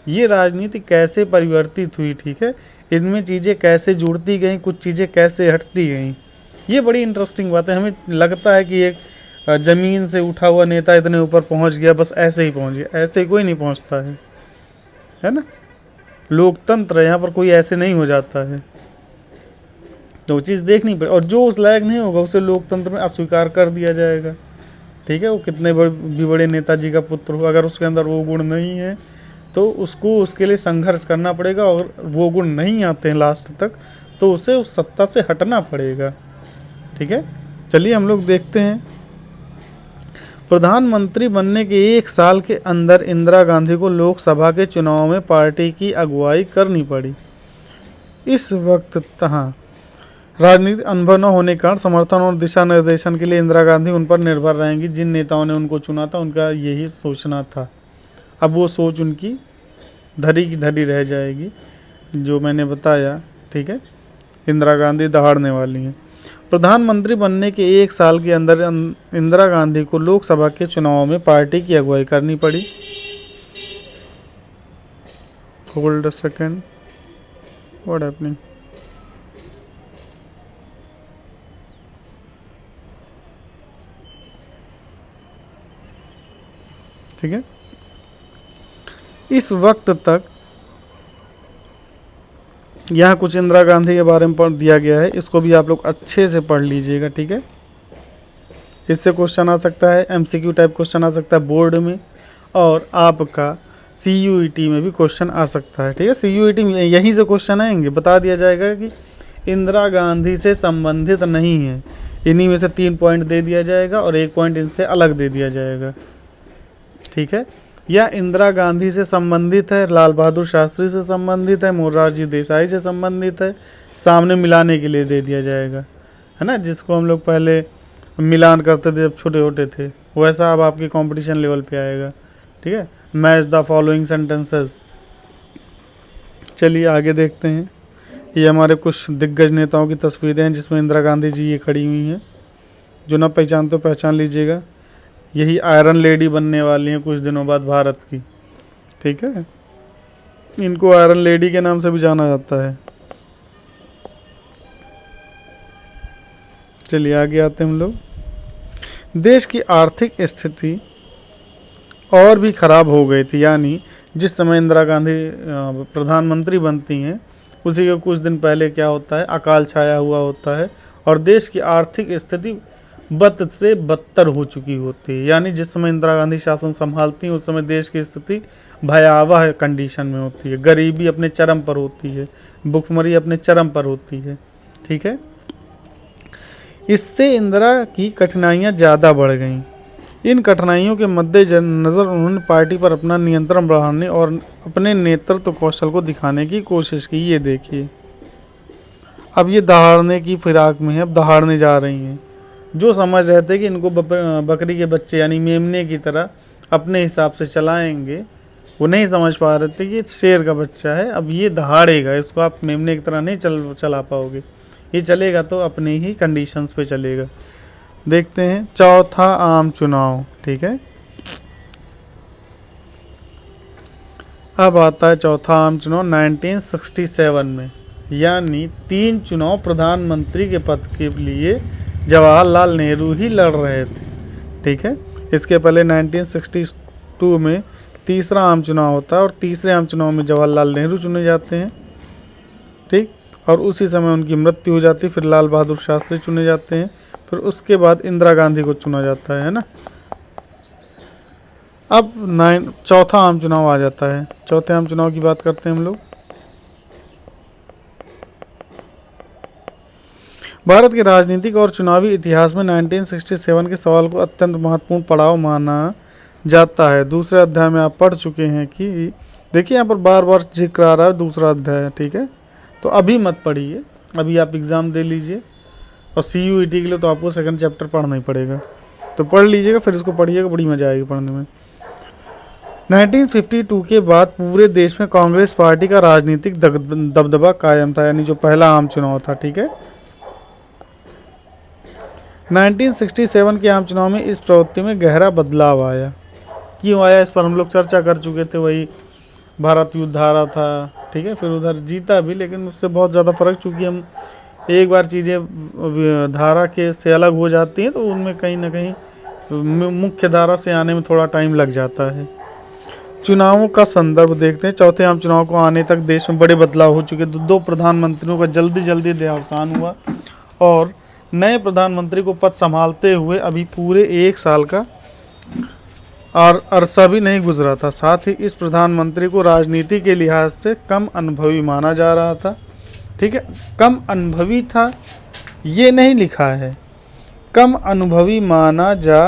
ये राजनीति कैसे परिवर्तित हुई। ठीक है, इनमें चीज़ें कैसे जुड़ती गई, कुछ चीज़ें कैसे हटती गई, ये बड़ी इंटरेस्टिंग बात है। हमें लगता है कि एक ज़मीन से उठा हुआ नेता इतने ऊपर पहुंच गया, बस ऐसे ही पहुंच गया, ऐसे कोई नहीं पहुंचता है ना। लोकतंत्र है, यहाँ पर कोई ऐसे नहीं हो जाता है। तो वो चीज़ देखनी पड़े, और जो उस लायक नहीं होगा उसे लोकतंत्र में अस्वीकार कर दिया जाएगा। ठीक है, वो कितने भी बड़े नेताजी का पुत्र हो, अगर उसके अंदर वो गुण नहीं है तो उसको उसके लिए संघर्ष करना पड़ेगा, और वो गुण नहीं आते हैं लास्ट तक तो उसे उस सत्ता से हटना पड़ेगा। ठीक है, चलिए हम लोग देखते हैं। प्रधानमंत्री बनने के 1 साल के अंदर इंदिरा गांधी को लोकसभा के चुनाव में पार्टी की अगुवाई करनी पड़ी। इस वक्त तहाँ राजनीतिक अनुभव न होने के कारण समर्थन और दिशा निर्देशन के लिए इंदिरा गांधी उन पर निर्भर रहेंगी। जिन नेताओं ने उनको चुना था उनका यही सोचना था। अब वो सोच उनकी धरी की धरी रह जाएगी, जो मैंने बताया, ठीक है। इंदिरा गांधी दहाड़ने वाली हैं। प्रधानमंत्री बनने के 1 साल के अंदर इंदिरा गांधी को लोकसभा के चुनाव में पार्टी की अगुवाई करनी पड़ी। Hold a second, what happening. ठीक है, इस वक्त तक यहाँ कुछ इंदिरा गांधी के बारे में पढ़ दिया गया है, इसको भी आप लोग अच्छे से पढ़ लीजिएगा, ठीक है। इससे क्वेश्चन आ सकता है, एमसीक्यू टाइप क्वेश्चन आ सकता है बोर्ड में, और आपका सीयूईटी में भी क्वेश्चन आ सकता है, ठीक है। सीयूईटी में यहीं से क्वेश्चन आएंगे, बता दिया जाएगा कि इंदिरा गांधी से संबंधित नहीं है, इन्हीं में से 3 पॉइंट दे दिया जाएगा और 1 पॉइंट इनसे अलग दे दिया जाएगा, ठीक है। या इंदिरा गांधी से संबंधित है, लाल बहादुर शास्त्री से संबंधित है, मोरारजी देसाई से संबंधित है, सामने मिलाने के लिए दे दिया जाएगा, है ना, जिसको हम लोग पहले मिलान करते थे जब छोटे छोटे थे, वैसा अब आपके कंपटीशन लेवल पे आएगा, ठीक है। Match the following sentences. चलिए आगे देखते हैं। ये हमारे कुछ दिग्गज नेताओं की तस्वीरें हैं जिसमें इंदिरा गांधी जी ये खड़ी हुई हैं, जो ना पहचानते तो पहचान लीजिएगा। यही आयरन लेडी बनने वाली हैं कुछ दिनों बाद भारत की, ठीक है। इनको आयरन लेडी के नाम से भी जाना जाता है। चलिए आगे आते हैं हम लोग। देश की आर्थिक स्थिति और भी ख़राब हो गई थी, यानी जिस समय इंदिरा गांधी प्रधानमंत्री बनती हैं उसी के कुछ दिन पहले क्या होता है, अकाल छाया हुआ होता है और देश की आर्थिक स्थिति बद से बदतर हो चुकी होती है। यानी जिस समय इंदिरा गांधी शासन संभालती हैं उस समय देश की स्थिति भयावह कंडीशन में होती है, गरीबी अपने चरम पर होती है, भुखमरी अपने चरम पर होती है, ठीक है। इससे इंदिरा की कठिनाइयाँ ज़्यादा बढ़ गईं। इन कठिनाइयों के मद्देनज़र उन्होंने पार्टी पर अपना नियंत्रण बढ़ाने और अपने नेतृत्व कौशल को दिखाने की कोशिश की। ये देखिए, अब ये दहाड़ने की फिराक में है, अब दहाड़ने जा रही हैं। जो समझ रहे थे कि इनको बकरी के बच्चे यानी मेमने की तरह अपने हिसाब से चलाएंगे, वो नहीं समझ पा रहे थे कि ये शेर का बच्चा है, अब ये दहाड़ेगा, इसको आप मेमने की तरह नहीं चला पाओगे, ये चलेगा तो अपने ही कंडीशंस पे चलेगा। देखते हैं चौथा आम चुनाव, ठीक है। अब आता है चौथा आम चुनाव 1967 में, यानी 3 चुनाव प्रधानमंत्री के पद के लिए जवाहरलाल नेहरू ही लड़ रहे थे, ठीक है। इसके पहले 1962 में तीसरा आम चुनाव होता है और तीसरे आम चुनाव में जवाहरलाल नेहरू चुने जाते हैं, ठीक, और उसी समय उनकी मृत्यु हो जाती है। फिर लाल बहादुर शास्त्री चुने जाते हैं, फिर उसके बाद इंदिरा गांधी को चुना जाता है ना। अब चौथा आम चुनाव आ जाता है। चौथे आम चुनाव की बात करते हैं हम लोग। भारत के राजनीतिक और चुनावी इतिहास में 1967 के सवाल को अत्यंत महत्वपूर्ण पड़ाव माना जाता है। दूसरे अध्याय में आप पढ़ चुके हैं कि देखिए यहाँ पर बार बार जिक्र आ रहा है दूसरा अध्याय, ठीक है। तो अभी मत पढ़िए, अभी आप एग्ज़ाम दे लीजिए और सीयूईटी के लिए तो आपको सेकंड चैप्टर पढ़ना ही पड़ेगा, तो पढ़ लीजिएगा, फिर इसको पढ़िएगा, बड़ी मजा आएगी पढ़ने में। 1952 के बाद पूरे देश में कांग्रेस पार्टी का राजनीतिक दबदबा कायम था, यानी जो पहला आम चुनाव था, ठीक है। 1967 के आम चुनाव में इस प्रवृत्ति में गहरा बदलाव आया। क्यों आया, इस पर हम लोग चर्चा कर चुके थे। वही भारत युद्ध हारा था, ठीक है, फिर उधर जीता भी, लेकिन उससे बहुत ज़्यादा फर्क, चूँकि हम एक बार चीज़ें धारा के से अलग हो जाती हैं तो उनमें कहीं ना कहीं मुख्य धारा से आने में थोड़ा टाइम लग जाता है। चुनावों का संदर्भ देखते हैं। चौथे आम चुनाव को आने तक देश में बड़े बदलाव हो चुके। 2 प्रधानमंत्रियों का जल्दी देहावसान हुआ और नए प्रधानमंत्री को पद संभालते हुए अभी पूरे 1 साल का और अरसा भी नहीं गुजरा था। साथ ही इस प्रधानमंत्री को राजनीति के लिहाज से कम अनुभवी माना जा रहा था, ठीक है। कम अनुभवी था ये नहीं लिखा है, कम अनुभवी माना जा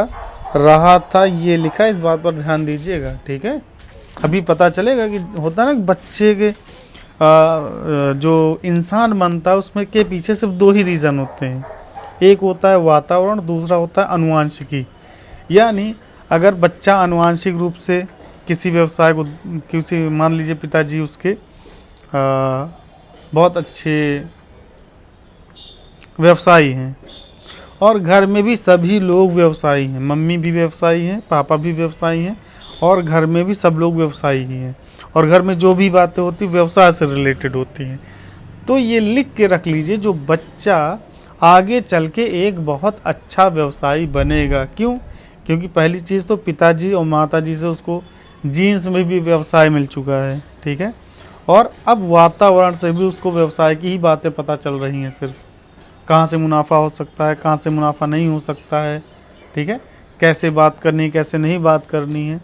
रहा था ये लिखा है, इस बात पर ध्यान दीजिएगा, ठीक है। अभी पता चलेगा कि होता है ना बच्चे के जो इंसान बनता है उसमें के पीछे सिर्फ 2 ही रीज़न होते हैं, एक होता है वातावरण, दूसरा होता है अनुवांशिकी। यानी अगर बच्चा अनुवांशिक रूप से किसी व्यवसाय को, किसी मान लीजिए पिताजी उसके बहुत अच्छे व्यवसायी हैं और घर में भी सभी लोग व्यवसायी हैं, मम्मी भी व्यवसायी हैं, पापा भी व्यवसायी हैं और घर में भी सब लोग व्यवसायी ही हैं और घर में जो भी बातें होती व्यवसाय से रिलेटेड होती हैं। तो ये लिख के रख लीजिए, जो बच्चा आगे चल के एक बहुत अच्छा व्यवसायी बनेगा। क्यों? क्योंकि पहली चीज़ तो पिताजी और माताजी से उसको जीन्स में भी व्यवसाय मिल चुका है, ठीक है, और अब वातावरण से भी उसको व्यवसाय की ही बातें पता चल रही हैं, सिर्फ कहाँ से मुनाफा हो सकता है, कहाँ से मुनाफा नहीं हो सकता है, ठीक है, कैसे बात करनी है, कैसे नहीं बात करनी है।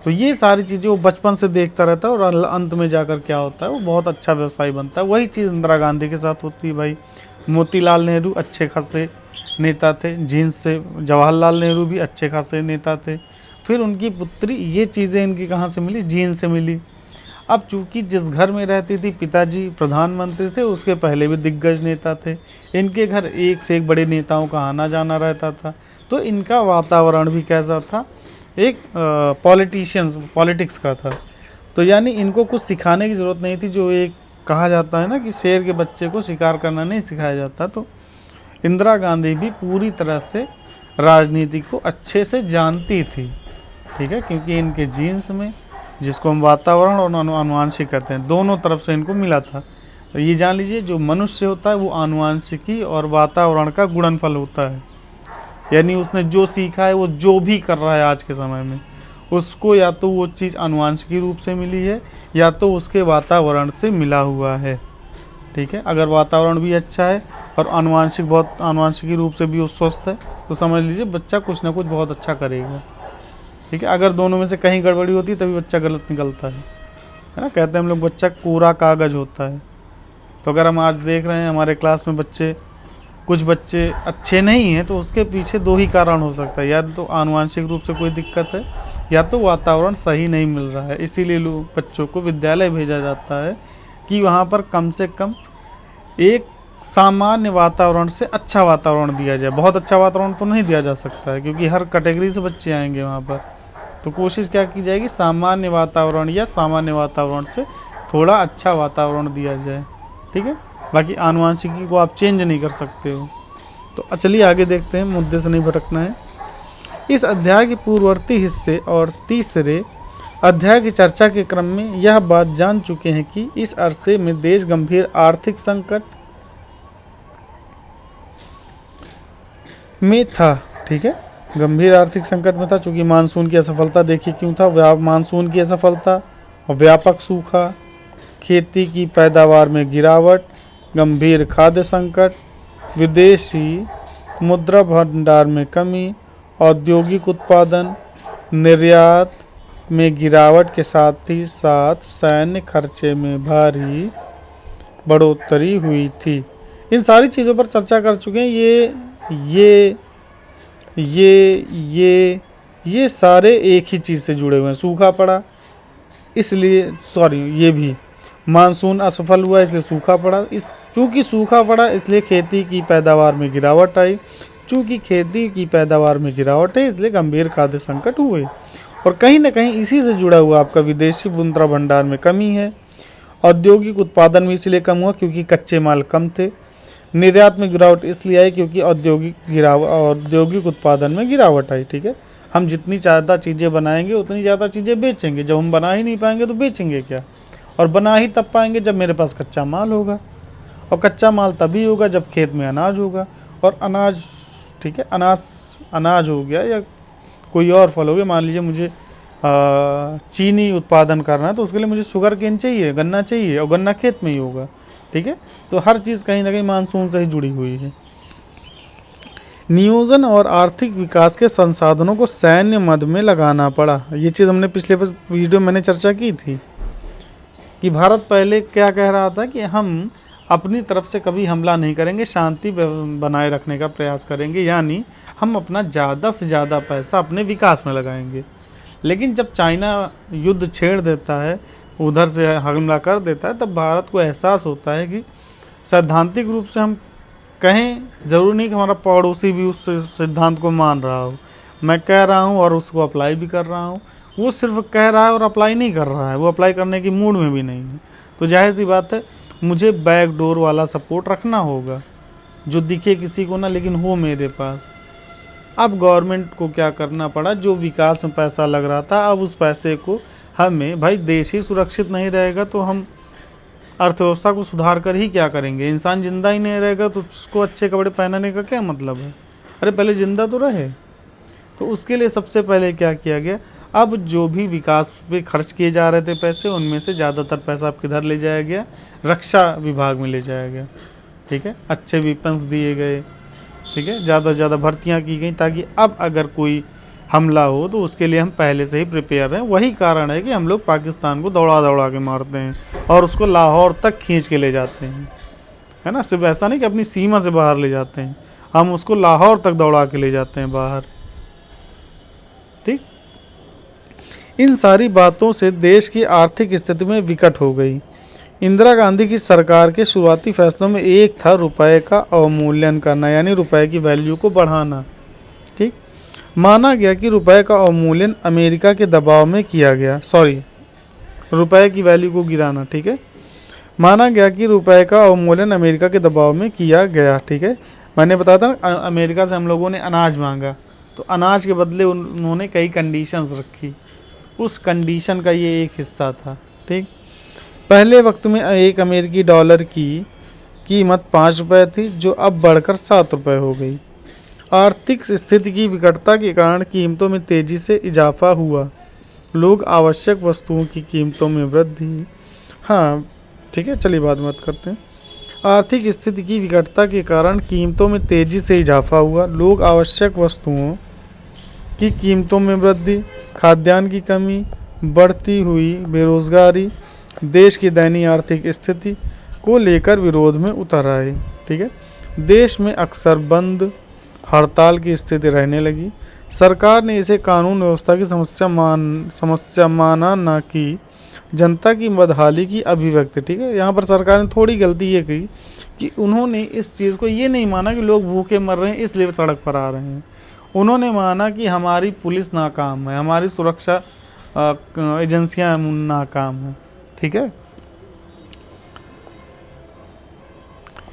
तो ये सारी चीज़ें वो बचपन से देखता रहता है और अंत में जाकर क्या होता है, वो बहुत अच्छा व्यवसायी बनता है। वही चीज़ इंदिरा गांधी के साथ होती है भाई। मोतीलाल नेहरू अच्छे खासे नेता थे, जीन्स से। जवाहरलाल नेहरू भी अच्छे खासे नेता थे। फिर उनकी पुत्री, ये चीज़ें इनकी कहाँ से मिली? जीन्स से मिली। अब चूंकि जिस घर में रहती थी, पिताजी प्रधानमंत्री थे, उसके पहले भी दिग्गज नेता थे, इनके घर एक से एक बड़े नेताओं का आना जाना रहता था। तो इनका वातावरण भी कैसा था? एक पॉलिटिक्स का था। तो यानी इनको कुछ सिखाने की ज़रूरत नहीं थी। जो एक कहा जाता है ना कि शेर के बच्चे को शिकार करना नहीं सिखाया जाता, तो इंदिरा गांधी भी पूरी तरह से राजनीति को अच्छे से जानती थी, ठीक है, क्योंकि इनके जीन्स में, जिसको हम वातावरण और आनुवांशिक कहते हैं, दोनों तरफ से इनको मिला था। तो ये जान लीजिए, जो मनुष्य होता है वो आनुवांशिकी और वातावरण का गुणनफल होता है। यानी उसने जो सीखा है, वो जो भी कर रहा है आज के समय में, उसको या तो वो चीज़ आनुवांशिकी रूप से मिली है या तो उसके वातावरण से मिला हुआ है, ठीक है। अगर वातावरण भी अच्छा है और आनुवांशिकी रूप से भी वो स्वस्थ है, तो समझ लीजिए बच्चा कुछ ना कुछ बहुत अच्छा करेगा, ठीक है। अगर दोनों में से कहीं गड़बड़ी होती है तभी बच्चा गलत निकलता है ना। कहते हैं हम लोग, बच्चा कोरा कागज़ होता है। तो अगर हम आज देख रहे हैं हमारे क्लास में कुछ बच्चे अच्छे नहीं हैं, तो उसके पीछे दो ही कारण हो सकता है। या तो आनुवांशिक रूप से कोई दिक्कत है, या तो वातावरण सही नहीं मिल रहा है। इसीलिए लोग बच्चों को विद्यालय भेजा जाता है कि वहाँ पर कम से कम एक सामान्य वातावरण से अच्छा वातावरण दिया जाए। बहुत अच्छा वातावरण तो नहीं दिया जा सकता है, क्योंकि हर कैटेगरी से बच्चे आएंगे वहाँ पर। तो कोशिश क्या की जाएगी? सामान्य वातावरण या सामान्य वातावरण से थोड़ा अच्छा वातावरण दिया जाए, ठीक है। बाकी आनुवांशिकी को आप चेंज नहीं कर सकते हो। तो चलिए आगे देखते हैं, मुद्दे से नहीं भटकना है। इस अध्याय के पूर्ववर्ती हिस्से और तीसरे अध्याय की चर्चा के क्रम में यह बात जान चुके हैं कि इस अरसे में देश गंभीर आर्थिक संकट में था, ठीक है, गंभीर आर्थिक संकट में था। चूंकि मानसून की असफलता, देखिए क्यों था मानसून की असफलता और व्यापक सूखा, खेती की पैदावार में गिरावट, गंभीर खाद्य संकट, विदेशी मुद्रा भंडार में कमी, औद्योगिक उत्पादन, निर्यात में गिरावट के साथ ही साथ सैन्य खर्चे में भारी बढ़ोतरी हुई थी। इन सारी चीज़ों पर चर्चा कर चुके हैं। ये सारे एक ही चीज़ से जुड़े हुए हैं। सूखा पड़ा इसलिए, ये भी मानसून असफल हुआ इसलिए सूखा पड़ा। चूँकि सूखा पड़ा इसलिए खेती की पैदावार में गिरावट आई। चूँकि खेती की पैदावार में गिरावट है इसलिए गंभीर खाद्य संकट हुए। और कहीं ना कहीं इसी से जुड़ा हुआ आपका विदेशी मुद्रा भंडार में कमी है। औद्योगिक उत्पादन भी इसलिए कम हुआ क्योंकि कच्चे माल कम थे। निर्यात में गिरावट इसलिए आई क्योंकि औद्योगिक उत्पादन में गिरावट आई, ठीक है। हम जितनी ज़्यादा चीज़ें बनाएंगे उतनी ज़्यादा चीज़ें बेचेंगे। जब हम बना ही नहीं पाएंगे तो बेचेंगे क्या? और बना ही तब पाएंगे जब मेरे पास कच्चा माल होगा, और कच्चा माल तभी होगा जब खेत में अनाज होगा। और अनाज, ठीक है, अनाज हो गया या कोई और फल हो गया। मान लीजिए मुझे चीनी उत्पादन करना है, तो उसके लिए मुझे शुगर केन चाहिए, गन्ना चाहिए, और गन्ना खेत में ही होगा, ठीक है। तो हर चीज़ कहीं ना कहीं मानसून से ही जुड़ी हुई है। नियोजन और आर्थिक विकास के संसाधनों को सैन्य मद में लगाना पड़ा। ये चीज़ हमने पिछले वीडियो में मैंने चर्चा की थी कि भारत पहले क्या कह रहा था कि हम अपनी तरफ से कभी हमला नहीं करेंगे, शांति बनाए रखने का प्रयास करेंगे, यानी हम अपना ज़्यादा से ज़्यादा पैसा अपने विकास में लगाएंगे। लेकिन जब चाइना युद्ध छेड़ देता है, उधर से हमला कर देता है, तब भारत को एहसास होता है कि सैद्धांतिक रूप से हम कहें, ज़रूरी नहीं कि हमारा पड़ोसी भी उस सिद्धांत को मान रहा हो। मैं कह रहा हूँ और उसको अप्लाई भी कर रहा हूँ, वो सिर्फ कह रहा है और अप्लाई नहीं कर रहा है, वो अप्लाई करने की मूड में भी नहीं है। तो जाहिर सी बात है मुझे बैकडोर वाला सपोर्ट रखना होगा, जो दिखे किसी को ना लेकिन हो मेरे पास। अब गवर्नमेंट को क्या करना पड़ा, जो विकास में पैसा लग रहा था अब उस पैसे को हमें, भाई देश ही सुरक्षित नहीं रहेगा तो हम अर्थव्यवस्था को सुधार कर ही क्या करेंगे। इंसान जिंदा ही नहीं रहेगा तो उसको अच्छे कपड़े पहनाने का क्या मतलब है। अरे पहले जिंदा तो रहे। तो उसके लिए सबसे पहले क्या किया गया, अब जो भी विकास पे खर्च किए जा रहे थे पैसे, उनमें से ज़्यादातर पैसा अब किधर ले जाया गया, रक्षा विभाग में ले जाया गया। ठीक है, अच्छे वेपन्स दिए गए, ठीक है, ज़्यादा से ज़्यादा भर्तियाँ की गई ताकि अब अगर कोई हमला हो तो उसके लिए हम पहले से ही प्रिपेयर रहें। वही कारण है कि हम लोग पाकिस्तान को दौड़ा दौड़ा के मारते हैं और उसको लाहौर तक खींच के ले जाते हैं, है ना। सिर्फ ऐसा नहीं कि अपनी सीमा से बाहर ले जाते हैं, हम उसको लाहौर तक दौड़ा के ले जाते हैं बाहर। ठीक, इन सारी बातों से देश की आर्थिक स्थिति में विकट हो गई। इंदिरा गांधी की सरकार के शुरुआती फैसलों में एक था रुपए का अवमूल्यन करना, यानी रुपए की वैल्यू को बढ़ाना। ठीक, माना गया कि रुपए का अवमूल्यन अमेरिका के दबाव में किया गया, रुपए की वैल्यू को गिराना। ठीक है, माना गया कि रुपए का अवमूल्यन अमेरिका के दबाव में किया गया। ठीक है, मैंने बताया था ना, अमेरिका से हम लोगों ने अनाज मांगा तो अनाज के बदले उन्होंने कई कंडीशंस रखी, उस कंडीशन का ये एक हिस्सा था। ठीक, पहले वक्त में एक अमेरिकी डॉलर की कीमत 5 रुपये थी, जो अब बढ़कर 7 रुपये हो गई। आर्थिक स्थिति की विकटता के कारण कीमतों में तेजी से इजाफा हुआ, लोग आवश्यक वस्तुओं की कीमतों में वृद्धि। हाँ ठीक है, चलिए बात करते हैं। आर्थिक स्थिति की विकटता के कारण कीमतों में तेजी से इजाफा हुआ, लोग आवश्यक वस्तुओं की कीमतों में वृद्धि, खाद्यान्न की कमी, बढ़ती हुई बेरोजगारी, देश की दयनीय आर्थिक स्थिति को लेकर विरोध में उतर आए। ठीक है, देश में अक्सर बंद हड़ताल की स्थिति रहने लगी। सरकार ने इसे कानून व्यवस्था की समस्या माना, ना कि जनता की बदहाली की अभिव्यक्ति। ठीक है, यहाँ पर सरकार ने थोड़ी गलती ये की कि उन्होंने इस चीज़ को ये नहीं माना कि लोग भूखे मर रहे हैं इसलिए सड़क पर आ रहे हैं। उन्होंने माना कि हमारी पुलिस नाकाम है, हमारी सुरक्षा एजेंसियां नाकाम हैं। ठीक है,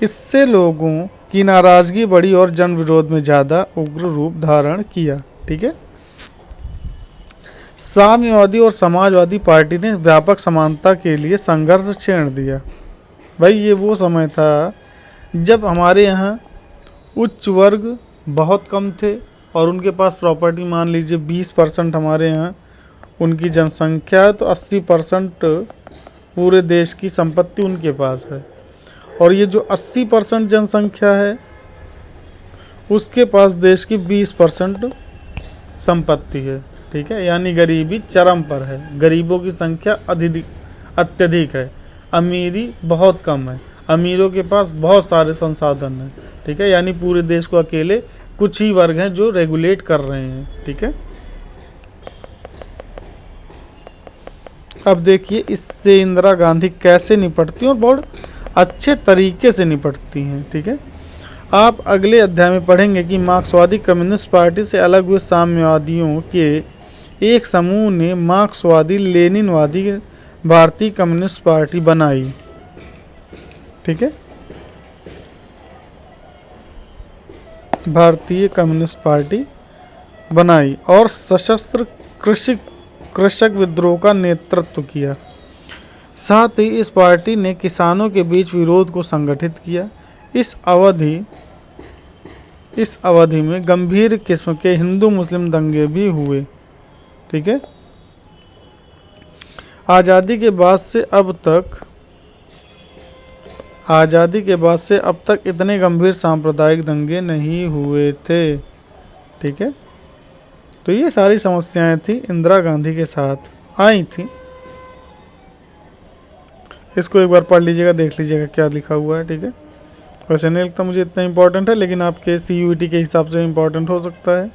इससे लोगों की नाराजगी बढ़ी और जन विरोध में ज़्यादा उग्र रूप धारण किया। ठीक है, साम्यवादी और समाजवादी पार्टी ने व्यापक समानता के लिए संघर्ष छेड़ दिया। भाई ये वो समय था जब हमारे यहाँ उच्च वर्ग बहुत कम थे और उनके पास प्रॉपर्टी, मान लीजिए 20% हमारे यहाँ उनकी जनसंख्या है तो 80% पूरे देश की संपत्ति उनके पास है, और ये जो 80% जनसंख्या है उसके पास देश की 20% संपत्ति है। ठीक है, यानी गरीबी चरम पर है, गरीबों की संख्या अत्यधिक है, अमीरी बहुत कम है, अमीरों के पास बहुत सारे संसाधन हैं। ठीक है, यानी पूरे देश को अकेले कुछ ही वर्ग हैं जो रेगुलेट कर रहे हैं। ठीक है, अब देखिए इससे इंदिरा गांधी कैसे निपटती हैं और बहुत अच्छे तरीके से निपटती हैं। ठीक है, आप अगले अध्याय में पढ़ेंगे कि मार्क्सवादी कम्युनिस्ट पार्टी से अलग हुए साम्यवादियों के एक समूह ने मार्क्सवादी लेनिनवादी भारतीय कम्युनिस्ट पार्टी बनाई। ठीक है, भारतीय कम्युनिस्ट पार्टी बनाई और सशस्त्र कृषक विद्रोह का नेतृत्व किया। साथ ही इस पार्टी ने किसानों के बीच विरोध को संगठित किया। इस अवधि में गंभीर किस्म के हिंदू मुस्लिम दंगे भी हुए। ठीक है, आज़ादी के बाद से अब तक इतने गंभीर सांप्रदायिक दंगे नहीं हुए थे। ठीक है, तो ये सारी समस्याएं थी इंदिरा गांधी के साथ आई थी। इसको एक बार पढ़ लीजिएगा, देख लीजिएगा क्या लिखा हुआ है। ठीक है, वैसे नहीं लगता मुझे इतना इम्पोर्टेंट है, लेकिन आपके CUET के हिसाब से इम्पोर्टेंट हो सकता है।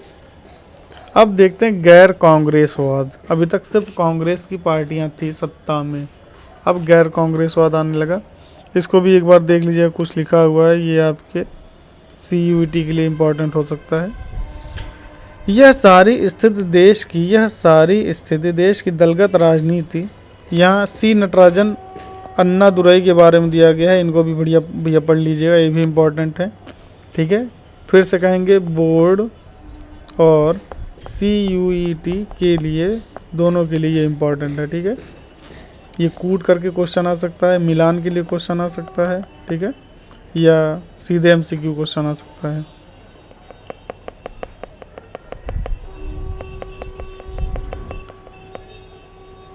अब देखते हैं गैर कांग्रेसवाद। अभी तक सिर्फ कांग्रेस की पार्टियां थी सत्ता में, अब गैर कांग्रेसवाद आने लगा। इसको भी एक बार देख लीजिएगा, कुछ लिखा हुआ है, ये आपके CUET के लिए इम्पोर्टेंट हो सकता है। यह सारी स्थिति देश की दलगत राजनीति। यहाँ सी नटराजन अन्ना दुराई के बारे में दिया गया है, इनको भी बढ़िया भैया पढ़ लीजिएगा, ये भी इम्पोर्टेंट है। ठीक है, फिर से कहेंगे बोर्ड और CUET के लिए, दोनों के लिए ये इम्पोर्टेंट है। ठीक है, ये कूट करके क्वेश्चन आ सकता है, मिलान के लिए क्वेश्चन आ सकता है। ठीक है, या सीधे MCQ क्वेश्चन आ सकता है।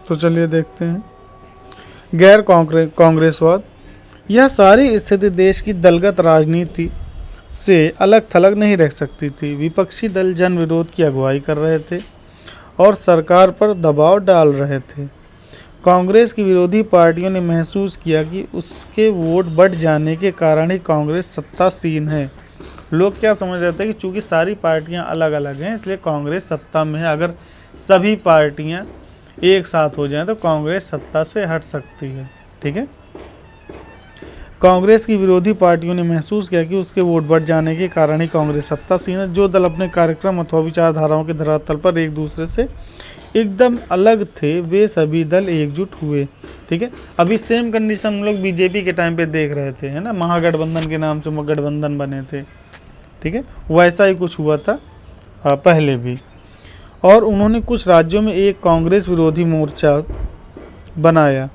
तो चलिए देखते हैं। गैर कांग्रेसवाद। यह सारी स्थिति देश की दलगत राजनीति से अलग थलग नहीं रह सकती थी। विपक्षी दल जन विरोध की अगुवाई कर रहे थे और सरकार पर दबाव डाल रहे थे। कांग्रेस की विरोधी पार्टियों ने महसूस किया कि उसके वोट बढ़ जाने के कारण ही कांग्रेस सत्तासीन है। लोग क्या समझ रहे थे कि चूंकि सारी पार्टियां अलग अलग हैं इसलिए कांग्रेस सत्ता में है। अगर सभी पार्टियां एक साथ हो जाएं तो कांग्रेस सत्ता से हट सकती है। ठीक है, कांग्रेस की विरोधी पार्टियों ने महसूस किया कि उसके वोट बढ़ जाने के कारण ही कांग्रेस सत्तासीन है। जो दल अपने कार्यक्रम अथवा विचारधाराओं के धरातल पर एक दूसरे से एकदम अलग थे वे सभी दल एकजुट हुए। ठीक है, अभी सेम कंडीशन हम लोग BJP के टाइम पे देख रहे थे, है ना, महागठबंधन के नाम से गठबंधन बने थे। ठीक है, वैसा ही कुछ हुआ था पहले भी। और उन्होंने कुछ राज्यों में एक कांग्रेस विरोधी मोर्चा बनाया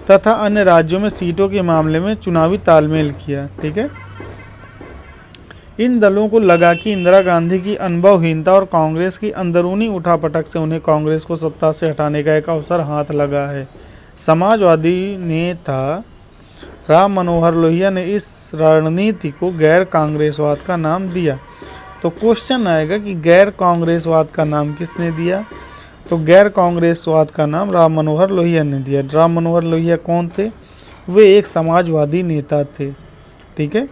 तथा अन्य राज्यों में सीटों के मामले में चुनावी तालमेल किया। ठीक है, इन दलों को लगा कि इंदिरा गांधी की अनुभवहीनता और कांग्रेस की अंदरूनी उठापटक से उन्हें कांग्रेस को सत्ता से हटाने का एक अवसर हाथ लगा है। समाजवादी नेता राम मनोहर लोहिया ने इस रणनीति को गैर कांग्रेसवाद का नाम दिया। तो क्वेश्चन आएगा कि गैर कांग्रेसवाद का नाम किसने दिया? तो गैर कांग्रेसवाद का नाम राम मनोहर लोहिया ने दिया। राम मनोहर लोहिया कौन थे? वे एक समाजवादी नेता थे। ठीक है,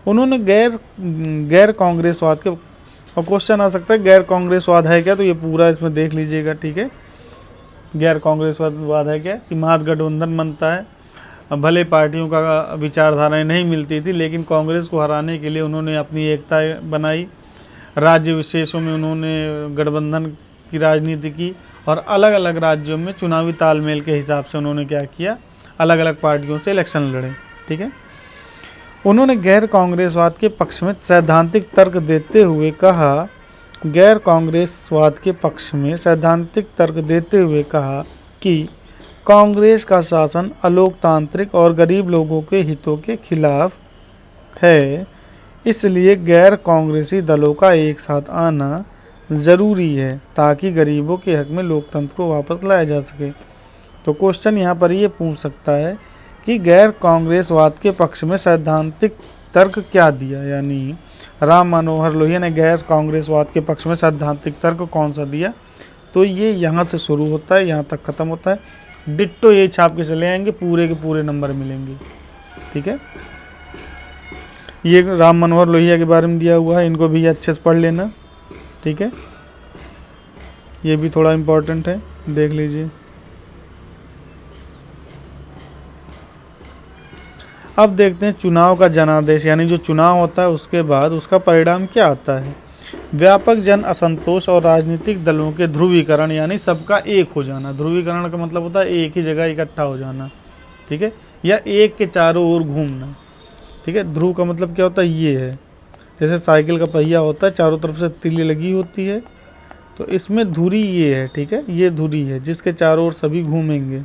उन्होंने गैर कांग्रेसवाद के, और क्वेश्चन आ सकता है गैर कांग्रेसवाद है क्या, तो ये पूरा इसमें देख लीजिएगा। ठीक है, गैर कांग्रेसवाद है क्या कि महागठबंधन बनता है, भले पार्टियों का विचारधाराएं नहीं मिलती थी लेकिन कांग्रेस को हराने के लिए उन्होंने अपनी एकता बनाई। राज्य विशेषों में उन्होंने गठबंधन की राजनीति की और अलग अलग राज्यों में चुनावी तालमेल के हिसाब से उन्होंने क्या किया, अलग अलग पार्टियों से इलेक्शन लड़े। ठीक है, उन्होंने गैर कांग्रेसवाद के पक्ष में सैद्धांतिक तर्क देते हुए कहा कि कांग्रेस का शासन अलोकतांत्रिक और गरीब लोगों के हितों के खिलाफ है, इसलिए गैर कांग्रेसी दलों का एक साथ आना ज़रूरी है ताकि गरीबों के हक में लोकतंत्र को वापस लाया जा सके। तो क्वेश्चन यहाँ पर ये पूछ सकता है कि गैर कांग्रेसवाद के पक्ष में सैद्धांतिक तर्क क्या दिया, यानी राम मनोहर लोहिया ने गैर कांग्रेसवाद के पक्ष में सैद्धांतिक तर्क कौन सा दिया। तो ये यहाँ से शुरू होता है, यहाँ तक ख़त्म होता है। डिट्टो ये छाप के चले आएंगे, पूरे के पूरे नंबर मिलेंगे। ठीक है, ये राम मनोहर लोहिया के बारे में दिया हुआ है, इनको भी अच्छे से पढ़ लेना। ठीक है, ये भी थोड़ा इम्पोर्टेंट है, देख लीजिए। अब देखते हैं चुनाव का जनादेश, यानी जो चुनाव होता है उसके बाद उसका परिणाम क्या आता है। व्यापक जन असंतोष और राजनीतिक दलों के ध्रुवीकरण, यानी सबका एक हो जाना। ध्रुवीकरण का मतलब होता है एक ही जगह इकट्ठा हो जाना। ठीक है, या एक के चारों ओर घूमना। ठीक है, ध्रुव का मतलब क्या होता है, ये है जैसे साइकिल का पहिया होता है, चारों तरफ से तीली लगी होती है, तो इसमें धुरी ये है। ठीक है, ये धुरी है जिसके चारों ओर सभी घूमेंगे,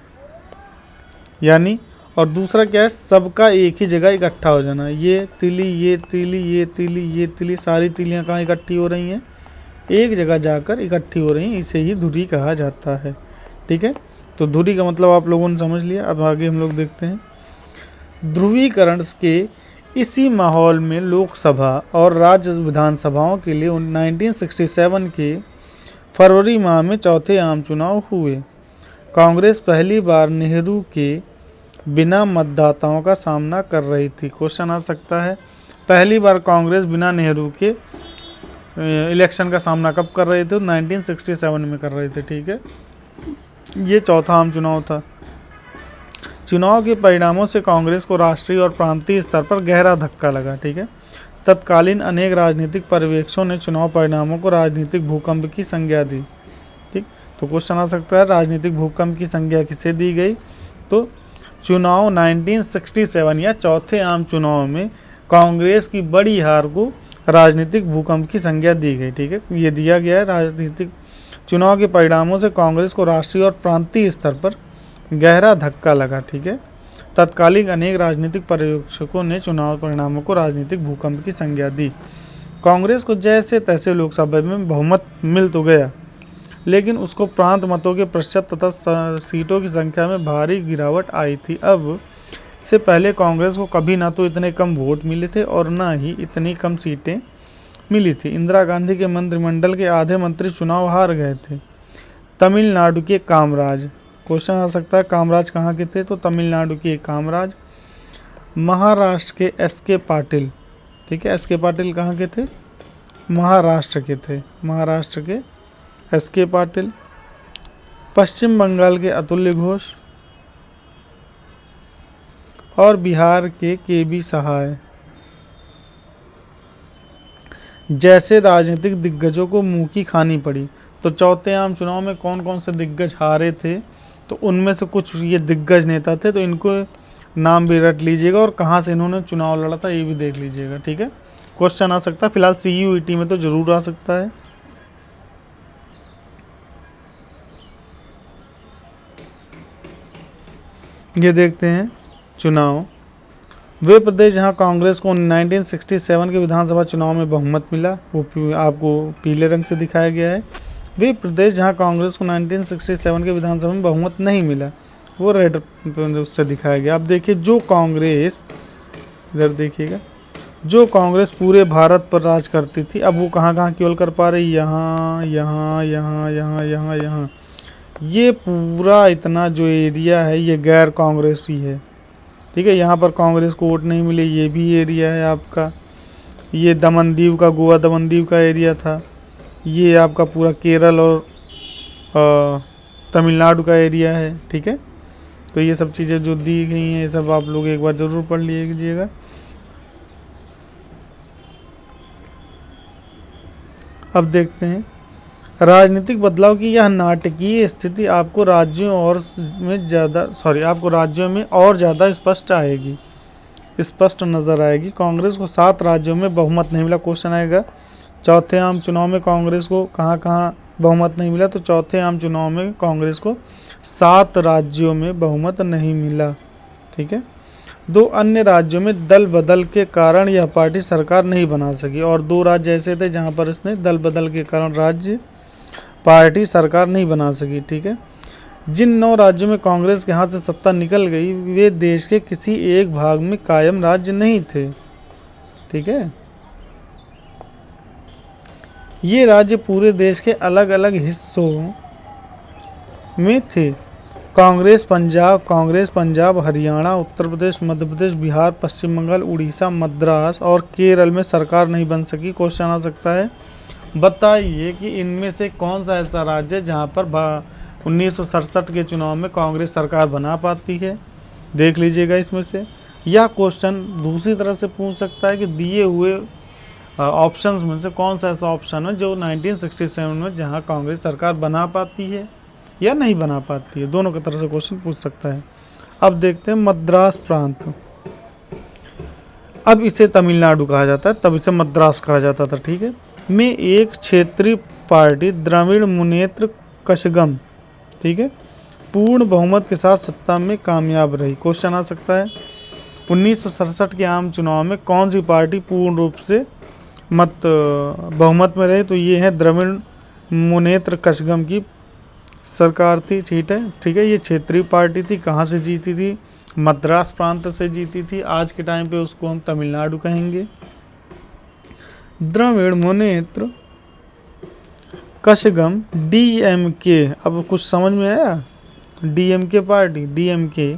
यानी। और दूसरा क्या है, सबका एक ही जगह इकट्ठा हो जाना। ये तिली, ये तिली, ये तिली, ये तिली, सारी तिलियां कहाँ इकट्ठी हो रही हैं, एक जगह जाकर इकट्ठी हो रही हैं, इसे ही धुरी कहा जाता है। ठीक है, तो धुरी का मतलब आप लोगों ने समझ लिया। अब आगे हम लोग देखते हैं। ध्रुवीकरण के इसी माहौल में लोकसभा और राज्य विधानसभाओं के लिए 1967 के फरवरी माह में चौथे आम चुनाव हुए। कांग्रेस पहली बार नेहरू के बिना मतदाताओं का सामना कर रही थी। क्वेश्चन आ सकता है, पहली बार कांग्रेस बिना नेहरू के इलेक्शन का सामना कब कर रहे थे? 1967 में कर रहे थे। ठीक है, ये चौथा आम चुनाव था। चुनाव के परिणामों से कांग्रेस को राष्ट्रीय और प्रांतीय स्तर पर गहरा धक्का लगा। ठीक है, तत्कालीन अनेक राजनीतिक पर्यवेक्षकों ने चुनाव परिणामों को राजनीतिक भूकंप की संज्ञा दी। ठीक, तो क्वेश्चन आ सकता है राजनीतिक भूकंप की संज्ञा किसे दी गई? तो चुनाव 1967 या चौथे आम चुनाव में कांग्रेस की बड़ी हार को राजनीतिक भूकंप की संज्ञा दी गई। ठीक है, ये दिया गया है। राजनीतिक चुनाव के परिणामों से कांग्रेस को राष्ट्रीय और प्रांतीय स्तर पर गहरा धक्का लगा। ठीक है, तत्कालीन अनेक राजनीतिक पर्यवेक्षकों ने चुनाव परिणामों को राजनीतिक भूकंप की संज्ञा दी। कांग्रेस को जैसे तैसे लोकसभा में बहुमत मिल तो गया, लेकिन उसको प्रांत मतों के प्रतिशत तथा सीटों की संख्या में भारी गिरावट आई थी। अब से पहले कांग्रेस को कभी ना तो इतने कम वोट मिले थे और ना ही इतनी कम सीटें मिली थी। इंदिरा गांधी के मंत्रिमंडल के आधे मंत्री चुनाव हार गए थे। तमिलनाडु के कामराज, क्वेश्चन आ सकता है कामराज कहाँ के थे? तो तमिलनाडु के कामराज। महाराष्ट्र के एस.के. पाटिल। ठीक है, एस.के. पाटिल कहाँ के थे? महाराष्ट्र के थे। महाराष्ट्र के एस.के. पाटिल। पश्चिम बंगाल के अतुल्य घोष और बिहार के के.बी. सहाय जैसे राजनीतिक दिग्गजों को मुंह की खानी पड़ी। तो चौथे आम चुनाव में कौन कौन से दिग्गज हारे थे? तो उनमें से कुछ ये दिग्गज नेता थे, तो इनको नाम भी रट लीजिएगा और कहाँ से इन्होंने चुनाव लड़ा था ये भी देख लीजिएगा। ठीक है, क्वेश्चन आ सकता है, फिलहाल CUET में तो जरूर आ सकता है। ये देखते हैं चुनाव। वे प्रदेश जहां कांग्रेस को 1967 के विधानसभा चुनाव में बहुमत मिला, वो आपको पीले रंग से दिखाया गया है। वे प्रदेश जहां कांग्रेस को 1967 के विधानसभा में बहुमत नहीं मिला, वो रेड उससे दिखाया गया। अब देखिए, जो कांग्रेस, इधर देखिएगा, जो कांग्रेस पूरे भारत पर राज करती थी, अब वो कहाँ कहाँ केवल कर पा रही? यहाँ, यहाँ, यहाँ, यहाँ, यहाँ, यहाँ। ये पूरा इतना जो एरिया है ये गैर कांग्रेसी है। ठीक है, यहाँ पर कांग्रेस को वोट नहीं मिले। ये भी एरिया है आपका, ये दमनदीव का, गोवा दमनदीव का एरिया था। ये आपका पूरा केरल और तमिलनाडु का एरिया है। ठीक है, तो ये सब चीज़ें जो दी गई हैं ये सब आप लोग एक बार ज़रूर पढ़ लीजिएगा। अब देखते हैं राजनीतिक बदलाव की यह नाटकीय स्थिति आपको राज्यों में और ज़्यादा स्पष्ट नज़र आएगी। कांग्रेस को 7 राज्यों में बहुमत नहीं मिला। क्वेश्चन आएगा चौथे आम चुनाव में कांग्रेस को कहाँ कहाँ बहुमत नहीं मिला? तो चौथे आम चुनाव में कांग्रेस को 7 राज्यों में बहुमत नहीं मिला। ठीक है, 2 अन्य राज्यों में दल बदल के कारण यह पार्टी सरकार नहीं बना सकी, और 2 राज्य ऐसे थे जहाँ पर इसने दल बदल के कारण राज्य पार्टी सरकार नहीं बना सकी। ठीक है, जिन 9 राज्यों में कांग्रेस के हाथ से सत्ता निकल गई वे देश के किसी एक भाग में कायम राज्य नहीं थे। ठीक है, ये राज्य पूरे देश के अलग अलग हिस्सों में थे। कांग्रेस पंजाब, हरियाणा, उत्तर प्रदेश, मध्य प्रदेश, बिहार, पश्चिम बंगाल, उड़ीसा, मद्रास और केरल में सरकार नहीं बन सकी। क्वेश्चन आ सकता है, बताइए कि इनमें से कौन सा ऐसा राज्य है जहां पर 1967 के चुनाव में कांग्रेस सरकार बना पाती है? देख लीजिएगा इसमें से। यह क्वेश्चन दूसरी तरह से पूछ सकता है कि दिए हुए ऑप्शंस में से कौन सा ऐसा ऑप्शन है जो 1967 में जहां कांग्रेस सरकार बना पाती है या नहीं बना पाती है। दोनों की तरह से क्वेश्चन पूछ सकता है। अब देखते हैं मद्रास प्रांत। अब इसे तमिलनाडु कहा जाता है, तब इसे मद्रास कहा जाता था। ठीक है, में एक क्षेत्रीय पार्टी द्रविड़ मुनेत्र कशगम, ठीक है, पूर्ण बहुमत के साथ सत्ता में कामयाब रही। क्वेश्चन आ सकता है 1967 के आम चुनाव में कौन सी पार्टी पूर्ण रूप से बहुमत में रही? तो ये है द्रविड़ मुनेत्र कशगम की सरकार थी। ठीक है, ये क्षेत्रीय पार्टी थी। कहाँ से जीती थी? मद्रास प्रांत से जीती थी। आज के टाइम पे उसको हम तमिलनाडु कहेंगे। द्रविड़ मुनेत्र कशगम DMK, अब कुछ समझ में आया? DMK पार्टी, DMK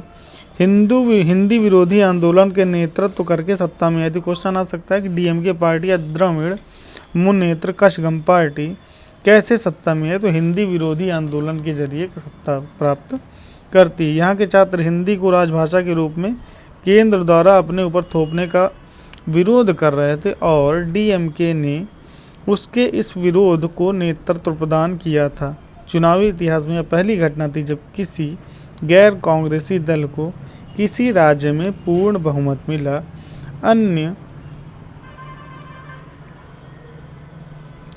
हिंदी विरोधी आंदोलन के नेतृत्व करके सत्ता में आई थी। क्वेश्चन आ सकता है कि DMK पार्टी या द्रविड़ मुनेत्र कशगम पार्टी कैसे सत्ता में है? तो हिंदी विरोधी आंदोलन के जरिए सत्ता प्राप्त करती है। यहाँ के छात्र हिंदी को राजभाषा के रूप में केंद्र द्वारा अपने ऊपर थोपने का विरोध कर रहे थे और डीएमके ने उसके इस विरोध को नेतृत्व प्रदान किया था। चुनावी इतिहास में यह पहली घटना थी जब किसी गैर कांग्रेसी दल को किसी राज्य में पूर्ण बहुमत मिला। अन्य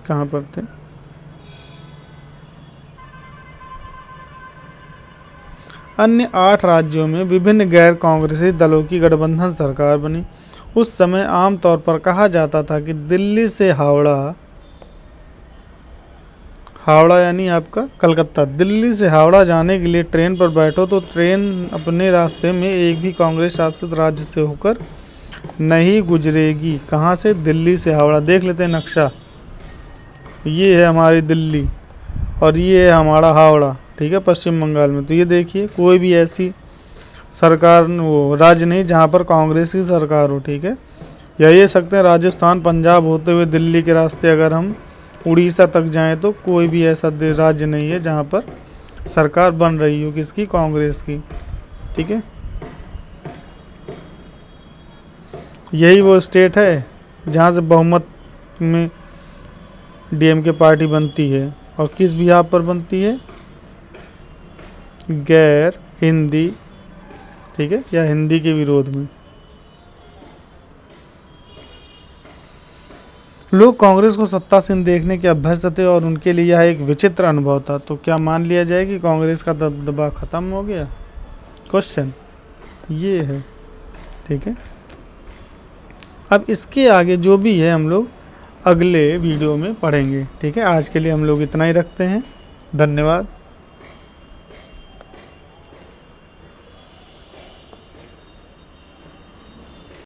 कहाँ पर थे? अन्य 8 राज्यों में विभिन्न गैर कांग्रेसी दलों की गठबंधन सरकार बनी। उस समय आमतौर पर कहा जाता था कि दिल्ली से हावड़ा यानी आपका कलकत्ता, दिल्ली से हावड़ा जाने के लिए ट्रेन पर बैठो तो ट्रेन अपने रास्ते में एक भी कांग्रेस शासित राज्य से होकर नहीं गुजरेगी। कहाँ से? दिल्ली से हावड़ा। देख लेते हैं नक्शा, ये है हमारी दिल्ली और ये है हमारा हावड़ा, ठीक है, पश्चिम बंगाल में। तो ये देखिए कोई भी ऐसी सरकार वो राज्य नहीं जहाँ पर कांग्रेस की सरकार हो, ठीक है। या ये सकते हैं राजस्थान पंजाब होते हुए दिल्ली के रास्ते अगर हम उड़ीसा तक जाएं तो कोई भी ऐसा राज्य नहीं है जहाँ पर सरकार बन रही हो किसकी? कांग्रेस की, ठीक है। यही वो स्टेट है जहाँ से बहुमत में डीएमके पार्टी बनती है और किस बिहार पर बनती है? गैर हिंदी, ठीक है, या हिंदी के विरोध में। लोग कांग्रेस को सत्तासीन देखने के अभ्यस्त थे और उनके लिए यह एक विचित्र अनुभव था। तो क्या मान लिया जाए कि कांग्रेस का दबदबा खत्म हो गया? क्वेश्चन ये है, ठीक है। अब इसके आगे जो भी है हम लोग अगले वीडियो में पढ़ेंगे, ठीक है। आज के लिए हम लोग इतना ही रखते हैं। धन्यवाद।